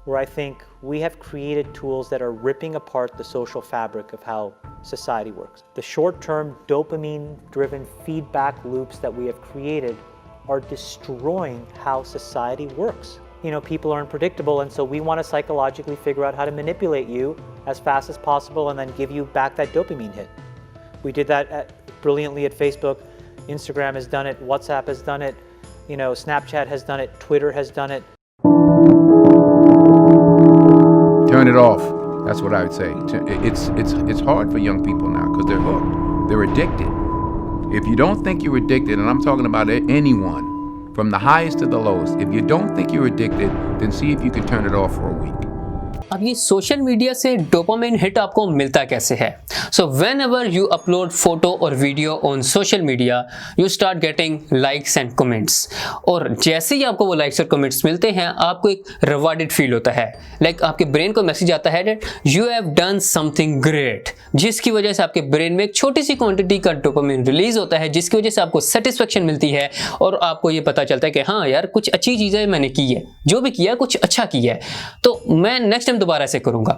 where I think we have created tools that are ripping apart the social fabric of how society works. The short-term dopamine-driven feedback loops that we have created are destroying how society works. You know, people are unpredictable, and so we want to psychologically figure out how to manipulate you as fast as possible and then give you back that dopamine hit. We did that brilliantly at Facebook. Instagram has done it. WhatsApp has done it. You know, Snapchat has done it. Twitter has done it. Turn it off. That's what I would say. It's hard for young people now because they're hooked. They're addicted. If you don't think you're addicted, and I'm talking about anyone, from the highest to the lowest, if you don't think you're addicted, then see if you can turn it off for a week. अब ये social media से dopamine hit आपको मिलता कैसे है? So whenever you upload photo और video on social media you start getting likes and comments, और जैसे ही आपको वो लाइक्स और कमेंट्स मिलते हैं आपको एक रिवार्डेड फील होता है। लाइक आपके ब्रेन को मैसेज आता है that you have done something great, जिसकी वजह से आपके ब्रेन में एक छोटी सी क्वांटिटी का डोपामिन रिलीज होता है जिसकी वजह से आपको सेटिस्फेक्शन मिलती है और आपको ये पता चलता है कि हाँ यार कुछ अच्छी चीज़ें मैंने की है, जो भी किया कुछ अच्छा किया है तो मैं नेक्स्ट टाइम दोबारा से करूंगा,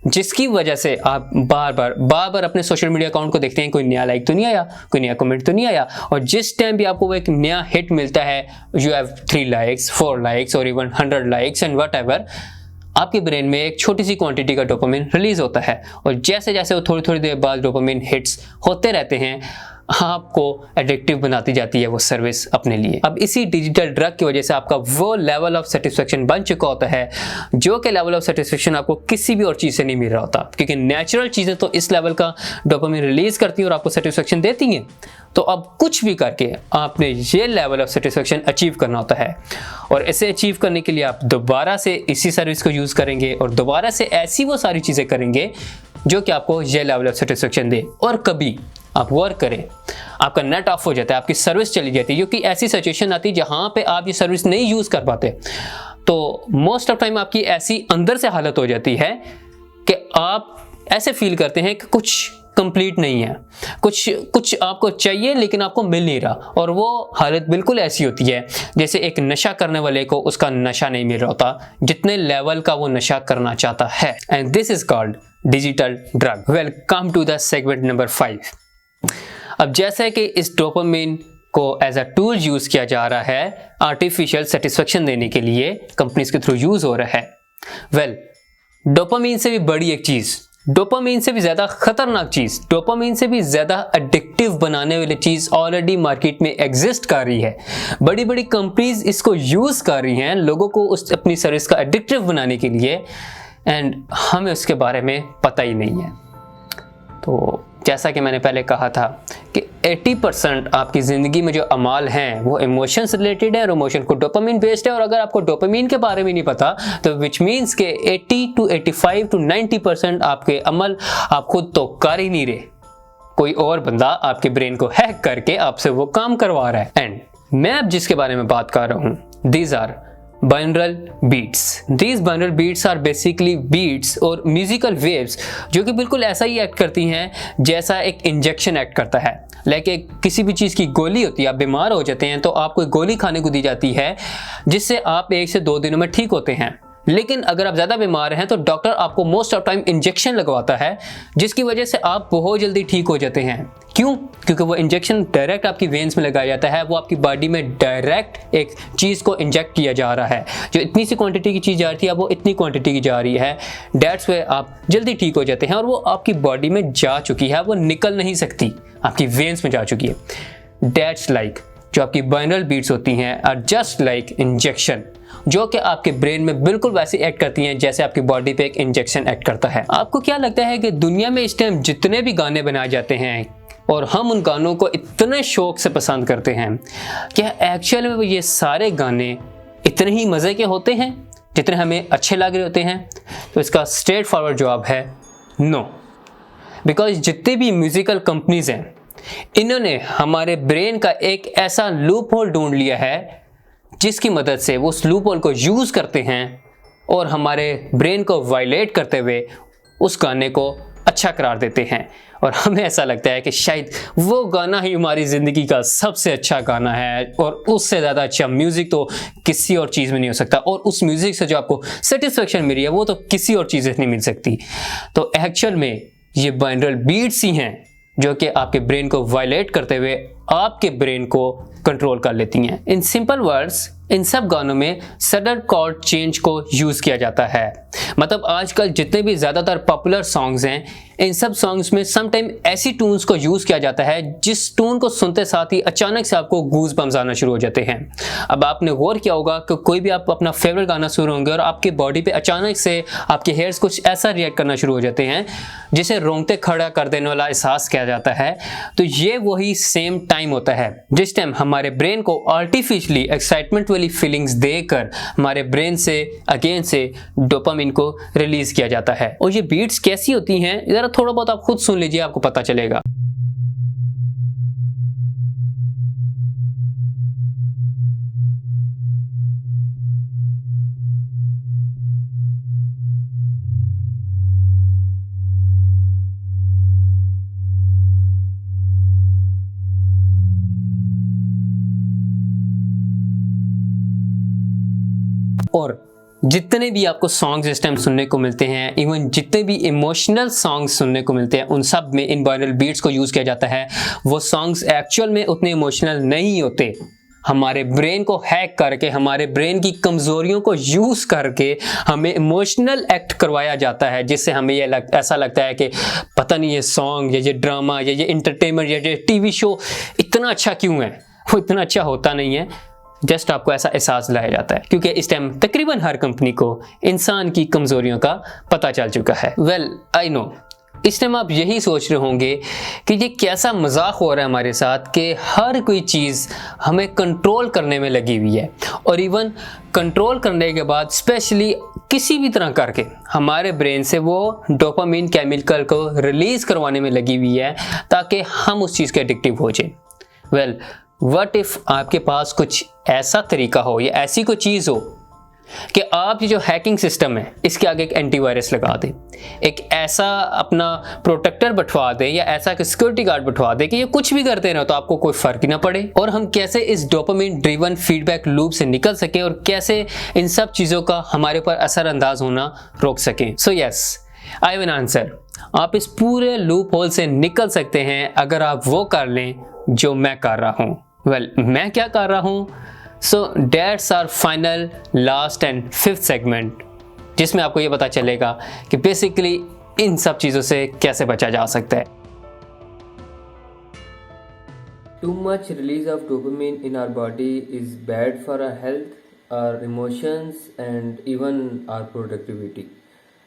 जिसकी वजह से आप बार बार अपने सोशल मीडिया अकाउंट को देखते हैं कोई नया लाइक तो नहीं आया, कोई नया कमेंट तो नहीं आया, और जिस टाइम भी आपको वो एक नया हिट मिलता है यू हैव 3 लाइक्स 4 लाइक्स और इवन 100 लाइक्स एंड व्हाटएवर, आपके ब्रेन में एक छोटी सी क्वांटिटी का डोपामिन रिलीज होता है और जैसे जैसे वो थोड़ी देर बाद डोपामिन हिट्स होते रहते हैं आपको एडिक्टिव बनाती जाती है वो सर्विस अपने लिए। अब इसी डिजिटल ड्रग की वजह से आपका वो लेवल ऑफ सेटिस्फेक्शन बन चुका होता है जो कि लेवल ऑफ सेटिस्फेक्शन आपको किसी भी और चीज़ से नहीं मिल रहा होता, क्योंकि नेचुरल चीज़ें तो इस लेवल का डोपामिन रिलीज करती हैं और आपको सेटिस्फेक्शन देती हैं। तो अब कुछ भी करके आपने ये लेवल ऑफ सेटिस्फेक्शन अचीव करना होता है और इसे अचीव करने के लिए आप दोबारा से इसी सर्विस को यूज़ करेंगे और दोबारा से ऐसी वो सारी चीज़ें करेंगे जो कि आपको ये लेवल ऑफ सेटिस्फेक्शन दे। और कभी आप वर्क करें, आपका नेट ऑफ हो जाता है, आपकी सर्विस चली जाती है, क्योंकि ऐसी सिचुएशन आती है जहाँ पे आप ये सर्विस नहीं यूज़ कर पाते, तो मोस्ट ऑफ टाइम आपकी ऐसी अंदर से हालत हो जाती है कि आप ऐसे फील करते हैं कि कुछ कंप्लीट नहीं है, कुछ आपको चाहिए लेकिन आपको मिल नहीं रहा, और वो हालत बिल्कुल ऐसी होती है जैसे एक नशा करने वाले को उसका नशा नहीं मिल रहा होता जितने लेवल का वो नशा करना चाहता है। And this is called digital drug. Welcome to the segment number 5। अब जैसे कि इस डोपामिन को एज अ टूल यूज किया जा रहा है आर्टिफिशियल सेटिस्फेक्शन देने के लिए, कंपनीज के थ्रू यूज हो रहा है। डोपामिन से भी बड़ी एक चीज, डोपामिन से भी ज्यादा खतरनाक चीज, डोपामिन से भी ज्यादा एडिक्टिव बनाने वाली चीज ऑलरेडी मार्केट में एग्जिस्ट कर रही है। बड़ी बड़ी कंपनीज इसको यूज कर रही हैं लोगों को उस अपनी सर्विस का एडिक्टिव बनाने के लिए, एंड हमें उसके बारे में पता ही नहीं है। तो जैसा कि मैंने पहले कहा था कि 80% आपकी ज़िंदगी में जो अमाल हैं वो इमोशंस रिलेटेड है और इमोशन को डोपामिन बेस्ड है, और अगर आपको डोपामिन के बारे में नहीं पता तो विच मीन्स के 80 to 85 to 90% आपके अमल आप खुद तो कर ही नहीं रहे, कोई और बंदा आपके ब्रेन को हैक करके आपसे वो काम करवा रहा है। एंड मैं अब जिसके बारे में बात कर रहा हूँ these are binaural beats. These binaural beats are basically beats और म्यूजिकल वेव्स जो कि बिल्कुल ऐसा ही एक्ट करती हैं जैसा एक इंजेक्शन एक्ट करता है। लाइक एक किसी भी चीज़ की गोली होती है, आप बीमार हो जाते हैं तो आपको एक गोली खाने को दी जाती है जिससे आप 1 से 2 दिनों में ठीक होते हैं। लेकिन अगर आप ज़्यादा बीमार हैं तो डॉक्टर आपको मोस्ट ऑफ टाइम इंजेक्शन लगवाता है जिसकी वजह से आप बहुत जल्दी ठीक हो जाते हैं। क्यों? क्योंकि वो इंजेक्शन डायरेक्ट आपकी वेन्स में लगाया जाता है, वो आपकी बॉडी में डायरेक्ट एक चीज़ को इंजेक्ट किया जा रहा है, जो इतनी सी क्वांटिटी की चीज़ जा रही थी अब वो इतनी क्वांटिटी की जा रही है, डेट्स वे आप जल्दी ठीक हो जाते हैं और वो आपकी बॉडी में जा चुकी है, वो निकल नहीं सकती, आपकी वेन्स में जा चुकी है। डेट्स लाइक जो आपकी बाइनरल बीट्स होती हैं आर जस्ट लाइक इंजेक्शन, जो कि आपके ब्रेन में बिल्कुल वैसे एक्ट करती हैं जैसे आपकी बॉडी पे एक इंजेक्शन एक्ट करता है। आपको क्या लगता है कि दुनिया में इस टाइम जितने भी गाने बनाए जाते हैं और हम उन गानों को इतने शौक से पसंद करते हैं, क्या एक्चुअल में ये सारे गाने इतने ही मज़े के होते हैं? जितने हमें अच्छे लग रहे होते हैं? तो इसका स्ट्रेट फॉरवर्ड जवाब है नो। बिकॉज जितने भी म्यूजिकल कंपनीज हैं, इन्होंने हमारे ब्रेन का एक ऐसा लूप होल ढूंढ लिया है जिसकी मदद से वो उस लूप होल को यूज़ करते हैं और हमारे ब्रेन को वायलेट करते हुए उस गाने को अच्छा करार देते हैं। और हमें ऐसा लगता है कि शायद वो गाना ही हमारी ज़िंदगी का सबसे अच्छा गाना है और उससे ज़्यादा अच्छा म्यूज़िक तो किसी और चीज़ में नहीं हो सकता, और उस म्यूज़िक से जो आपको सेटिस्फेक्शन मिली है वो तो किसी और चीज़ से नहीं मिल सकती। तो एक्चुअल में ये बाइनरल बीट्स ही हैं जो कि आपके ब्रेन को वायलेट करते हुए आपके ब्रेन को कंट्रोल कर लेती हैं। इन सिंपल वर्ड्स, इन सब गानों में सडन कॉर्ड चेंज को यूज़ किया जाता है। मतलब आजकल जितने भी ज़्यादातर पॉपुलर सॉन्ग्स हैं, इन सब सॉन्ग्स में सम टाइम ऐसी ट्यून्स को यूज़ किया जाता है जिस ट्यून को सुनते साथ ही अचानक से आपको गूज बम्स आना शुरू हो जाते हैं। अब आपने गौर किया होगा कि कोई भी आप अपना फेवरेट गाना सुन रहे होंगे और आपके बॉडी पे अचानक से आपके हेयर्स कुछ ऐसा रिएक्ट करना शुरू हो जाते हैं जिसे रोंगटे खड़ा कर देने वाला एहसास किया जाता है। तो ये वही सेम टाइम होता है जिस टाइम हमारे ब्रेन को आर्टिफिशियली एक्साइटमेंट वाली फीलिंग्स देकर हमारे ब्रेन से अगेन से डोपामिन को रिलीज किया जाता है। और ये बीट्स कैसी होती हैं, जरा थोड़ा बहुत आप खुद सुन लीजिए, आपको पता चलेगा। और जितने भी आपको सॉन्ग्स इस टाइम सुनने को मिलते हैं, इवन जितने भी इमोशनल सॉन्ग्स सुनने को मिलते हैं, उन सब में इन बाइनरल बीट्स को यूज़ किया जाता है। वो सॉन्ग्स एक्चुअल में उतने इमोशनल नहीं होते। हमारे ब्रेन को हैक करके, हमारे ब्रेन की कमज़ोरियों को यूज़ करके हमें इमोशनल एक्ट करवाया जाता है, जिससे हमें ऐसा लगता है कि पता नहीं ये सॉन्ग या ये ड्रामा या ये इंटरटेनमेंट या ये टीवी शो इतना अच्छा क्यों है। वो इतना अच्छा होता नहीं है, जस्ट आपको ऐसा एहसास दिलाया जाता है, क्योंकि इस टाइम तकरीबन हर कंपनी को इंसान की कमज़ोरियों का पता चल चुका है। वेल आई नो, इस टाइम आप यही सोच रहे होंगे कि ये कैसा मजाक हो रहा है हमारे साथ कि हर कोई चीज़ हमें कंट्रोल करने में लगी हुई है, और इवन कंट्रोल करने के बाद स्पेशली किसी भी तरह करके हमारे ब्रेन से वो डोपामिन केमिकल को रिलीज़ करवाने में लगी हुई है ताकि हम उस चीज़ के एडिक्टिव हो जाए। वेल व्हाट इफ़ आपके पास कुछ ऐसा तरीका हो या ऐसी कोई चीज़ हो कि आप ये जो हैकिंग सिस्टम है इसके आगे एक एंटीवायरस लगा दें, एक ऐसा अपना प्रोटेक्टर बैठवा दें या ऐसा एक सिक्योरिटी गार्ड बैठवा दें कि ये कुछ भी करते रहो तो आपको कोई फ़र्क ही ना पड़े, और हम कैसे इस डोपामिन ड्रिवन फीडबैक लूप से निकल सकें और कैसे इन सब चीज़ों का हमारे ऊपर असरअंदाज होना रोक सकें। So yes, I have an answer. आप इस पूरे लूप होल से निकल सकते हैं अगर आप वो कर लें जो मैं कर रहा हूँ। वेल मैं क्या कर रहा हूँ? So that's our final last and fifth segment, जिसमें आपको ये पता चलेगा कि बेसिकली इन सब चीज़ों से कैसे बचा जा सकता है। Too much release of dopamine in our body is bad for our health, our emotions and even our productivity.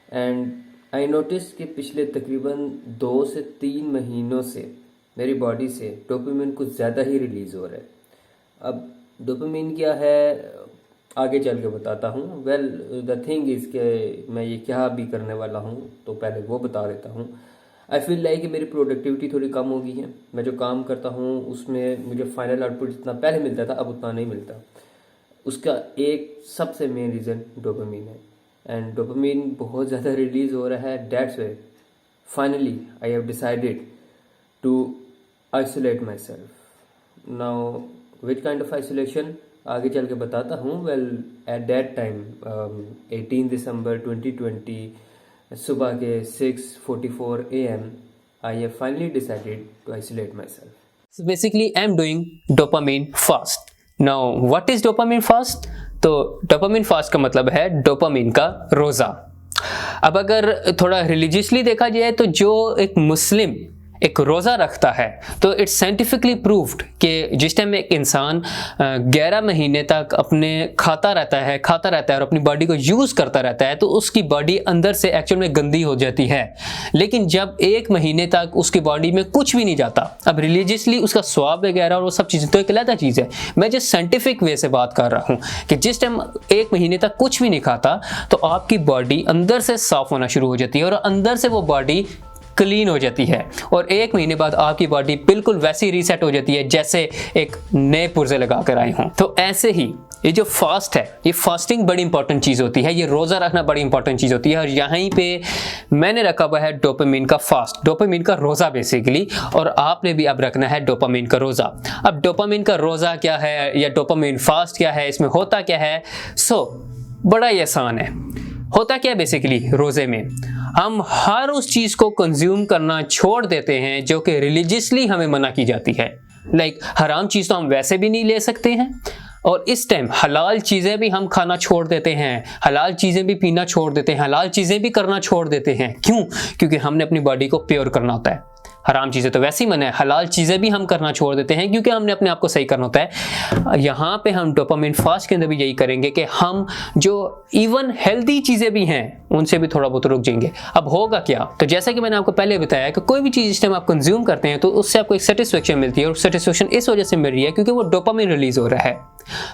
And I noticed कि पिछले तकरीबन 2 से 3 महीनों से मेरी बॉडी से डोपामिन कुछ ज़्यादा ही रिलीज़ हो रहा है। अब डोपामिन क्या है आगे चल के बताता हूँ। वेल द थिंग इज़ कि मैं ये क्या भी करने वाला हूँ तो पहले वो बता देता हूँ। आई फील लाइक कि मेरी प्रोडक्टिविटी थोड़ी कम हो गई है। मैं जो काम करता हूँ उसमें मुझे फाइनल आउटपुट जितना पहले मिलता था अब उतना नहीं मिलता। उसका एक सबसे मेन रीज़न डोपामिन है, एंड डोपामिन बहुत ज़्यादा रिलीज़ हो रहा है। That's why finally I have decided to isolate myself। now which kind of isolation आगे चल के बताता हूँ। well at that time 18 दिसंबर 2020 सुबह के 6:44 AM I have finally decided to isolate myself। So basically I'm doing dopamine fast। now what is dopamine fast? तो dopamine fast का मतलब है डोपामिन का रोज़ा। अब अगर थोड़ा रिलीजियसली देखा जाए तो जो एक मुस्लिम एक रोज़ा रखता है तो इट्स साइंटिफिकली प्रूव्ड कि जिस टाइम एक इंसान 11 महीने तक अपने खाता रहता है और अपनी बॉडी को यूज़ करता रहता है तो उसकी बॉडी अंदर से एक्चुअल में गंदी हो जाती है। लेकिन जब 1 महीने तक उसकी बॉडी में कुछ भी नहीं जाता, अब रिलीजियसली उसका स्वाब वगैरह और वो सब चीज़ें तो एक अलग चीज़ है, मैं जिस साइंटिफिक वे से बात कर रहा हूँ कि जिस टाइम 1 महीने तक कुछ भी नहीं खाता तो आपकी बॉडी अंदर से साफ होना शुरू हो जाती है और अंदर से वो बॉडी क्लीन हो जाती है और 1 महीने बाद आपकी बॉडी बिल्कुल वैसी रीसेट हो जाती है जैसे एक नए पुर्जे लगा कर आए हों। तो ऐसे ही ये जो फास्ट है, ये फास्टिंग बड़ी इंपॉर्टेंट चीज़ होती है, ये रोज़ा रखना बड़ी इंपॉर्टेंट चीज़ होती है। और यहीं पे मैंने रखा हुआ है डोपामिन का फास्ट, डोपामिन का रोज़ा बेसिकली, और आपने भी अब रखना है डोपामिन का रोज़ा। अब डोपामिन का रोज़ा क्या है या डोपामिन फास्ट क्या है, इसमें होता क्या है? बड़ा ही आसान है। होता क्या है बेसिकली रोज़े में, हम हर उस चीज़ को कंज्यूम करना छोड़ देते हैं जो कि रिलीजियसली हमें मना की जाती है। लाइक हराम चीज़ तो हम वैसे भी नहीं ले सकते हैं और इस टाइम हलाल चीज़ें भी हम खाना छोड़ देते हैं, हलाल चीज़ें भी पीना छोड़ देते हैं, हलाल चीज़ें भी करना छोड़ देते हैं। क्यों? क्योंकि हमने अपनी बॉडी को प्योर करना होता है। हराम चीज़ें तो वैसे ही मना है, हलाल चीज़ें भी हम करना छोड़ देते हैं क्योंकि हमने अपने आप को सही करना होता है। यहाँ पे हम डोपामिन फास्ट के अंदर भी यही करेंगे कि हम जो इवन हेल्दी चीज़ें भी हैं उनसे भी थोड़ा बहुत रुक जाएंगे। अब होगा क्या? तो जैसा कि मैंने आपको पहले बताया कि कोई भी चीज़ इस टाइम आप कंज्यूम करते हैं तो उससे आपको एक सेटिस्फेक्शन मिलती है और सेटिस्फेक्शन इस वजह से मिल रही है क्योंकि वो डोपामिन रिलीज हो रहा है।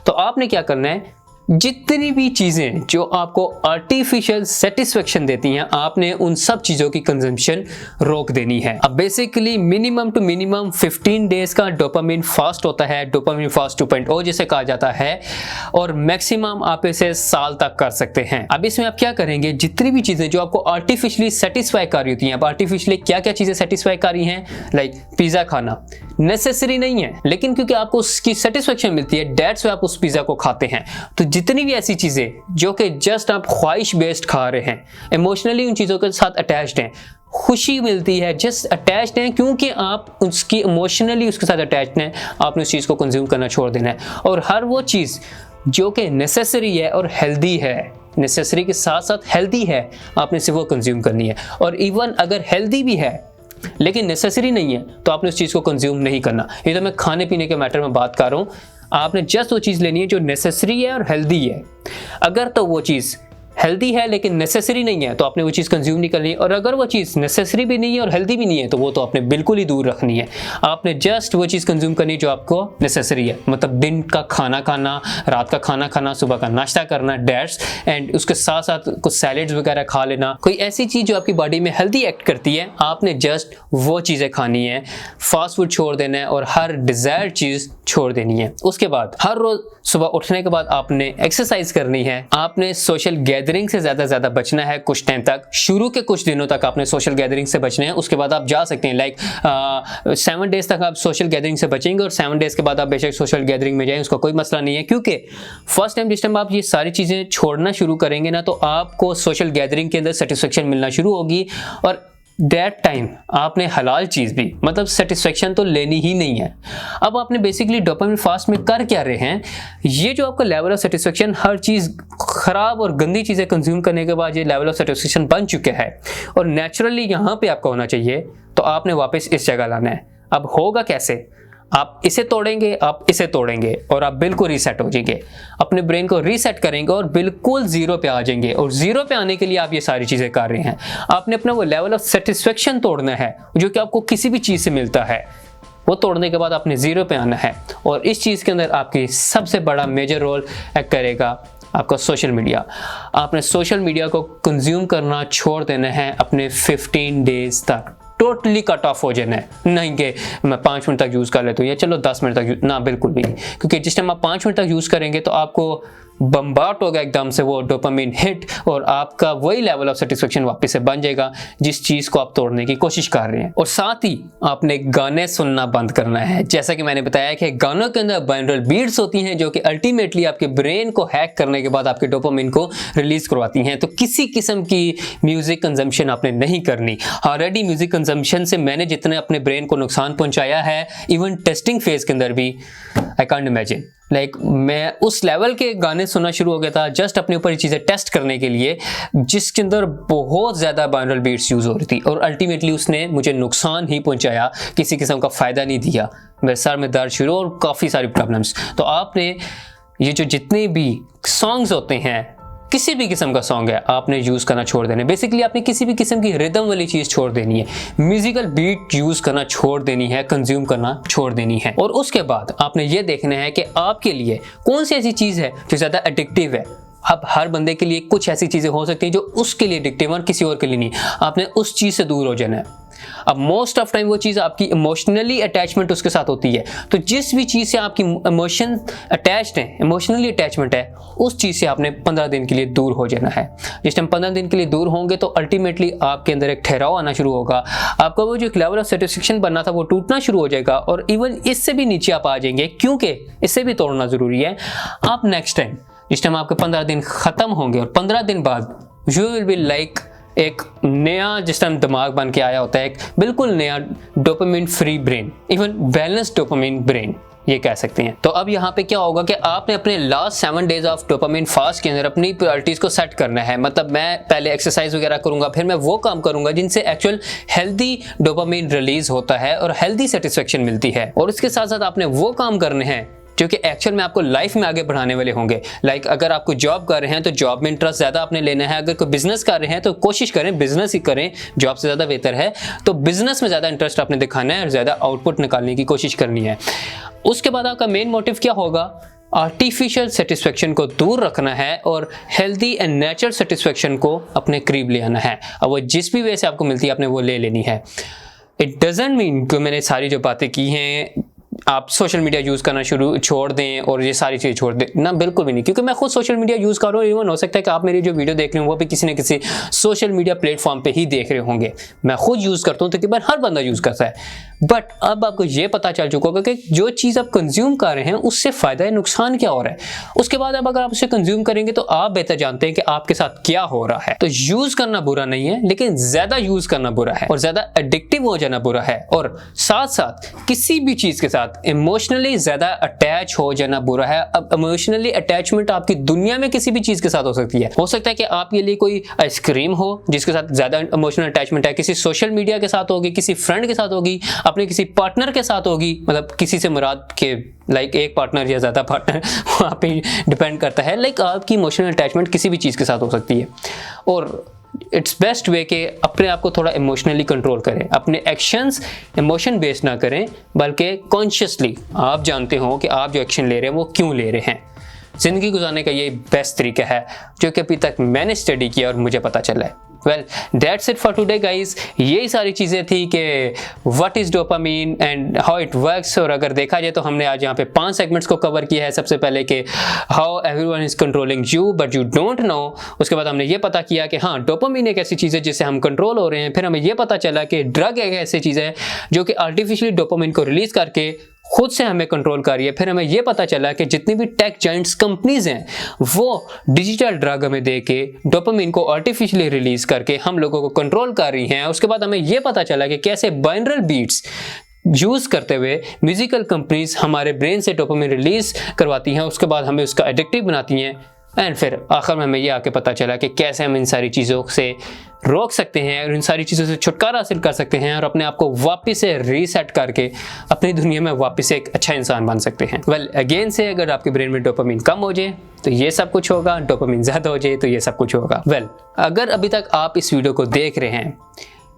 तो आपने क्या करना है, जितनी भी चीज़ें जो आपको आर्टिफिशियल सेटिस्फेक्शन देती हैं आपने उन सब चीज़ों की कंजम्पशन रोक देनी है। अब basically minimum to minimum 15 days का डोपामिन फास्ट होता है, डोपामिन फास्ट 2.0 जिसे कहा जाता है, और मैक्सिमम आप इसे साल तक कर सकते हैं। अब इसमें आप क्या करेंगे, जितनी भी चीज़ें जो आपको आर्टिफिशियली सेटिस्फाई कर रही होती हैं, अब आर्टिफिशियली क्या क्या चीज़ें सेटिस्फाई कर रही हैं, लाइक पिज़्ज़ा खाना नेसेसरी नहीं है लेकिन क्योंकि आपको उसकी सेटिस्फेक्शन मिलती है डेट्स वे आप उस पिज़्ज़ा को खाते हैं। तो जितनी भी ऐसी चीज़ें जो कि जस्ट आप ख्वाहिश बेस्ड खा रहे हैं, इमोशनली उन चीज़ों के साथ अटैच्ड हैं, खुशी मिलती है, जस्ट अटैच्ड हैं क्योंकि आप उसकी इमोशनली उसके साथ अटैच्ड हैं, आपने उस चीज़ को कंज्यूम करना छोड़ देना है। और हर वो चीज़ जो कि नेसेसरी है और हेल्दी है, नेसेसरी के साथ साथ हेल्दी है, आपने सिर्फ वो कंज्यूम करनी है। और इवन अगर हेल्दी भी है लेकिन नेसेसरी नहीं है तो आपने उस चीज़ को कंज्यूम नहीं करना। ये तो मैं खाने पीने के मैटर में बात कर रहा हूँ। आपने जस्ट वो चीज़ लेनी है जो नेसेसरी है और हेल्दी है। अगर तो वो चीज़ हेल्दी है लेकिन नेसेसरी नहीं है तो आपने वो चीज़ कंज्यूम नहीं करनी है, और अगर वो चीज़ नेसेसरी भी नहीं है और हेल्दी भी नहीं है तो वो तो आपने बिल्कुल ही दूर रखनी है। आपने जस्ट वो चीज़ कंज्यूम करनी जो आपको नेसेसरी है, मतलब दिन का खाना खाना, रात का खाना खाना, सुबह का नाश्ता करना, डेट्स, एंड उसके साथ साथ कुछ सैलेड्स वगैरह खा लेना। कोई ऐसी चीज़ जो आपकी बॉडी में हेल्दी एक्ट करती है आपने जस्ट वो चीज़ें खानी है, फास्ट फूड छोड़ देना है और हर डिज़ायर्ड चीज़ छोड़ देनी है। उसके बाद हर रोज़ सुबह उठने के बाद आपने एक्सरसाइज करनी है, आपने सोशल गैदरिंग से ज़्यादा बचना है कुछ टाइम तक। शुरू के कुछ दिनों तक आपने सोशल गैदरिंग से बचना है, उसके बाद आप जा सकते हैं, लाइक 7 डेज तक आप सोशल गैदरिंग से बचेंगे और 7 डेज के बाद आप बेशक सोशल गैदरिंग में जाएं, उसका कोई मसला नहीं है। क्योंकि फर्स्ट टाइम जिस टाइम आप ये सारी चीज़ें छोड़ना शुरू करेंगे ना तो आपको सोशल गैदरिंग के अंदर सेटिस्फेक्शन मिलना शुरू होगी और दैट टाइम आपने हलाल चीज़ भी, मतलब सेटिस्फेक्शन तो लेनी ही नहीं है। अब आपने बेसिकली डोपामिन फास्ट में कर क्या रहे हैं, ये जो आपका लेवल ऑफ सेटिस्फेक्शन, हर चीज़ ख़राब और गंदी चीज़ें कंज्यूम करने के बाद ये लेवल ऑफ सेटिस्फेक्शन बन चुके हैं और नेचुरली यहाँ पे आपका होना चाहिए, तो आपने वापस इस जगह लाना है। अब होगा कैसे, आप इसे तोड़ेंगे, आप इसे तोड़ेंगे और आप बिल्कुल रीसेट हो जाएंगे, अपने ब्रेन को रीसेट करेंगे और बिल्कुल जीरो पे आ जाएंगे। और जीरो पे आने के लिए आप ये सारी चीज़ें कर रहे हैं, आपने अपना वो लेवल ऑफ सेटिस्फेक्शन तोड़ना है जो कि आपको किसी भी चीज़ से मिलता है, वो तोड़ने के बाद आपने जीरो पे आना है। और इस चीज़ के अंदर आपकी सबसे बड़ा मेजर रोल एक्ट करेगा आपका सोशल मीडिया। आपने सोशल मीडिया को कंज्यूम करना छोड़ देना है अपने 15 डेज तक, टोटली कट ऑफ हो जाना है। नहीं कि मैं 5 मिनट तक यूज़ कर लेता हूँ या चलो 10 मिनट तक, ना बिल्कुल भी नहीं, क्योंकि जिस टाइम आप 5 मिनट तक यूज़ करेंगे तो आपको बम्बार्ड होगा एकदम से वो डोपामिन हिट और आपका वही लेवल ऑफ सेटिस्फेक्शन वापस से बन जाएगा जिस चीज़ को आप तोड़ने की कोशिश कर रहे हैं। और साथ ही आपने गाने सुनना बंद करना है। जैसा कि मैंने बताया कि गानों के अंदर बाइनरल बीट्स होती हैं जो कि अल्टीमेटली आपके ब्रेन को हैक करने के बाद आपके डोपामिन को रिलीज करवाती हैं। तो किसी किस्म की म्यूजिक कंजम्पशन आपने नहीं करनी। ऑलरेडी म्यूजिक कंजम्पशन से मैंने जितने अपने ब्रेन को नुकसान पहुंचाया है, इवन टेस्टिंग फेज के अंदर भी आई कांट इमेजिन। लाइक मैं उस लेवल के गाने सुनना शुरू हो गया था जस्ट अपने ऊपर ये चीज़ें टेस्ट करने के लिए, जिसके अंदर बहुत ज़्यादा बाइनरल बीट्स यूज़ हो रही थी और अल्टीमेटली उसने मुझे नुकसान ही पहुंचाया, किसी किस्म का फ़ायदा नहीं दिया। मेरे सर में दर्द शुरू और काफ़ी सारी प्रॉब्लम्स। तो आपने ये जो जितने भी सॉन्ग्स होते हैं, किसी भी किस्म का सॉन्ग है, आपने यूज़ करना छोड़ देना है। बेसिकली आपने किसी भी किस्म की रिदम वाली चीज़ छोड़ देनी है, म्यूजिकल बीट यूज़ करना छोड़ देनी है, कंज्यूम करना छोड़ देनी है। और उसके बाद आपने ये देखना है कि आपके लिए कौन सी ऐसी चीज़ है जो ज़्यादा एडिक्टिव है। अब हर बंदे के लिए कुछ ऐसी चीज़ें हो सकती हैं जो उसके लिए एडिक्टिव है और किसी और के लिए नहीं। आपने उस चीज़ से दूर हो जाना है। अब मोस्ट ऑफ टाइम वो चीज़ आपकी इमोशनली अटैचमेंट उसके साथ होती है। तो जिस भी चीज़ से आपकी इमोशन अटैच्ड है, इमोशनली अटैचमेंट है, उस चीज़ से आपने 15 दिन के लिए दूर हो जाना है। जिस टाइम 15 दिन के लिए दूर होंगे तो अल्टीमेटली आपके अंदर एक ठहराव आना शुरू होगा। आपका वो जो एक लेवल ऑफ सेटिस्फेक्शन बनना था वो टूटना शुरू हो जाएगा और इवन इससे भी नीचे आप आ जाएंगे, क्योंकि इससे भी तोड़ना ज़रूरी है। आप नेक्स्ट टाइम जिस टाइम आपके 15 दिन ख़त्म होंगे और 15 दिन बाद यू विल बी लाइक एक नया जिस टाइम दिमाग बन के आया होता है, एक बिल्कुल नया dopamine free brain, even balanced dopamine brain ये कह सकते हैं। तो अब यहाँ पे क्या होगा कि आपने अपने last 7 days of dopamine fast के अंदर अपनी प्रायोरिटीज को सेट करना है। मतलब मैं पहले एक्सरसाइज वगैरह करूंगा, फिर मैं वो काम करूंगा जिनसे एक्चुअल हेल्दी डोपामिन रिलीज होता है और हेल्दी सेटिस्फेक्शन मिलती है। और इसके साथ साथ आपने वो काम करने हैं जो कि एक्चुअल में आपको लाइफ में आगे बढ़ाने वाले होंगे। लाइक अगर आप कोई जॉब कर रहे हैं तो जॉब में इंटरेस्ट ज़्यादा आपने लेना है। अगर कोई बिजनेस कर रहे हैं तो कोशिश करें बिजनेस ही करें, जॉब से ज़्यादा बेहतर है। तो बिजनेस में ज़्यादा इंटरेस्ट आपने दिखाना है और ज़्यादा आउटपुट निकालने की कोशिश करनी है। उसके बाद आपका मेन मोटिव क्या होगा? आर्टिफिशियल सेटिस्फेक्शन को दूर रखना है और हेल्दी एंड नेचुरल सेटिस्फेक्शन को अपने करीब ले आना है। अब वो जिस भी वे से आपको मिलती है आपने वो ले लेनी है। इट डजेंट मीन कि मैंने सारी जो बातें की हैं आप सोशल मीडिया यूज़ करना छोड़ दें और ये सारी चीज़ें छोड़ दें ना, बिल्कुल भी नहीं। क्योंकि मैं खुद सोशल मीडिया यूज़ कर रहा हूँ। इवन हो सकता है कि आप मेरी जो वीडियो देख रहे हो वो भी किसी न किसी सोशल मीडिया प्लेटफॉर्म पे ही देख रहे होंगे। मैं खुद यूज़ करता हूँ, तकरीबन हर बंदा यूज़ करता है। बट अब आपको ये पता चल चुका होगा कि जो चीज़ आप कंज्यूम कर रहे हैं उससे फ़ायदा है, नुकसान क्या हो रहा है। उसके बाद अब अगर आप उसे कंज्यूम करेंगे तो आप बेहतर जानते हैं कि आपके साथ क्या हो रहा है। तो यूज़ करना बुरा नहीं है, लेकिन ज़्यादा यूज़ करना बुरा है और ज़्यादा एडिक्टिव हो जाना बुरा है। और साथ साथ किसी भी चीज़ के साथ इमोशनली ज़्यादा अटैच हो जाना बुरा है। अब इमोशनली अटैचमेंट आपकी दुनिया में किसी भी चीज़ के साथ हो सकती है। हो सकता है कि आपके लिए कोई आइसक्रीम हो जिसके साथ ज़्यादा इमोशनल अटैचमेंट है, किसी सोशल मीडिया के साथ होगी, किसी फ्रेंड के साथ होगी, अपने किसी पार्टनर के साथ होगी। मतलब किसी से मुराद के लाइक एक पार्टनर या ज़्यादा पार्टनर वहाँ पे डिपेंड करता है। लाइक आपकी इमोशनल अटैचमेंट किसी भी चीज़ के साथ हो सकती है। और इट्स बेस्ट वे कि अपने आप को थोड़ा इमोशनली कंट्रोल करें, अपने एक्शंस इमोशन बेस्ड ना करें, बल्कि कॉन्शियसली आप जानते हो कि आप जो एक्शन ले रहे हैं वो क्यों ले रहे हैं। ज़िंदगी गुजारने का ये बेस्ट तरीका है जो कि अभी तक मैंने स्टडी किया और मुझे पता चला है। Well that's it for today guys. यही सारी चीज़ें थी कि what is dopamine and how it works. और अगर देखा जाए तो हमने आज यहाँ पे 5 सेगमेंट्स को कवर किया है। सबसे पहले कि how everyone is controlling you but you don't know. उसके बाद हमने ये पता किया कि हाँ डोपामीन एक ऐसी चीज़ है जिससे हम कंट्रोल हो रहे हैं। फिर हमें ये पता चला कि ड्रग एक ऐसी चीज़ है जो कि आर्टिफिशियली डोपामीन को रिलीज़ करके खुद से हमें कंट्रोल कर रही है। फिर हमें यह पता चला कि जितनी भी टेक जायंट्स कंपनीज हैं वो डिजिटल ड्रग हमें दे के डोपामिन को आर्टिफिशियली रिलीज करके हम लोगों को कंट्रोल कर रही हैं। उसके बाद हमें यह पता चला कि कैसे बाइनरल बीट्स यूज़ करते हुए म्यूजिकल कंपनीज हमारे ब्रेन से डोपामिन रिलीज करवाती हैं, उसके बाद हमें उसका एडिक्टिव बनाती हैं। एंड फिर आखिर में हमें यह आके पता चला कि कैसे हम इन सारी चीज़ों से रोक सकते हैं और इन सारी चीज़ों से छुटकारा हासिल कर सकते हैं और अपने आप को वापस से रीसेट करके अपनी दुनिया में वापस से एक अच्छा इंसान बन सकते हैं। वेल अगेन से अगर आपके ब्रेन में डोपामिन कम हो जाए तो ये सब कुछ होगा, डोपामिन ज़्यादा हो जाए तो ये सब कुछ होगा। वेल अगर अभी तक आप इस वीडियो को देख रहे हैं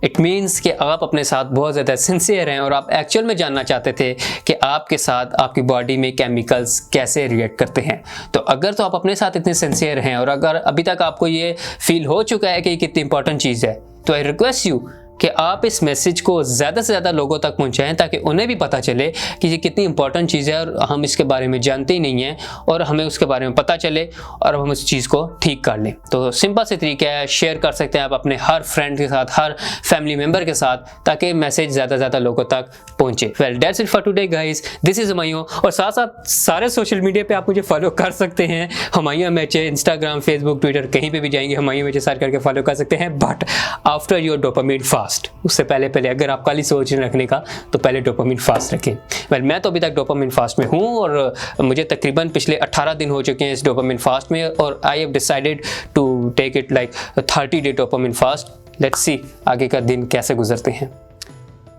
इट मीन्स कि आप अपने साथ बहुत ज़्यादा सिंसियर हैं और आप एक्चुअल में जानना चाहते थे कि आपके साथ आपकी बॉडी में केमिकल्स कैसे रिएक्ट करते हैं। तो अगर तो आप अपने साथ इतने सिंसियर हैं और अगर अभी तक आपको ये फील हो चुका है कि ये कितनी इंपॉर्टेंट चीज़ है तो आई रिक्वेस्ट यू कि आप इस मैसेज को ज़्यादा से ज़्यादा लोगों तक पहुंचाएं ताकि उन्हें भी पता चले कि ये कितनी इंपॉर्टेंट चीज़ है और हम इसके बारे में जानते ही नहीं हैं और हमें उसके बारे में पता चले और हम उस चीज़ को ठीक कर लें। तो सिंपल से तरीका है, शेयर कर सकते हैं आप अपने हर फ्रेंड के साथ, हर फैमिली मेम्बर के साथ, ताकि मैसेज ज़्यादा से ज़्यादा लोगों तक पहुँचे। Well that's it for today guys, this is Humayun. और साथ साथ सारे सोशल मीडिया पर आप मुझे फॉलो कर सकते हैं, Humayun MHA, Instagram, Facebook, Twitter, कहीं पर भी जाएंगे हुमायूं एमएचए सर्च करके फॉलो कर सकते हैं। But after your dopamine fast. उससे पहले अगर आप कल ही सोच रखने का तो पहले डोपामिन फास्ट रखें। वेल मैं तो अभी तक डोपामिन फास्ट में हूँ और मुझे तकरीबन पिछले 18 दिन हो चुके हैं इस डोपामिन फास्ट में, और I have decided to take it like 30 day dopamine fast. Let's see आगे का दिन कैसे गुजरते हैं।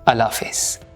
अल्लाह हाफिज़।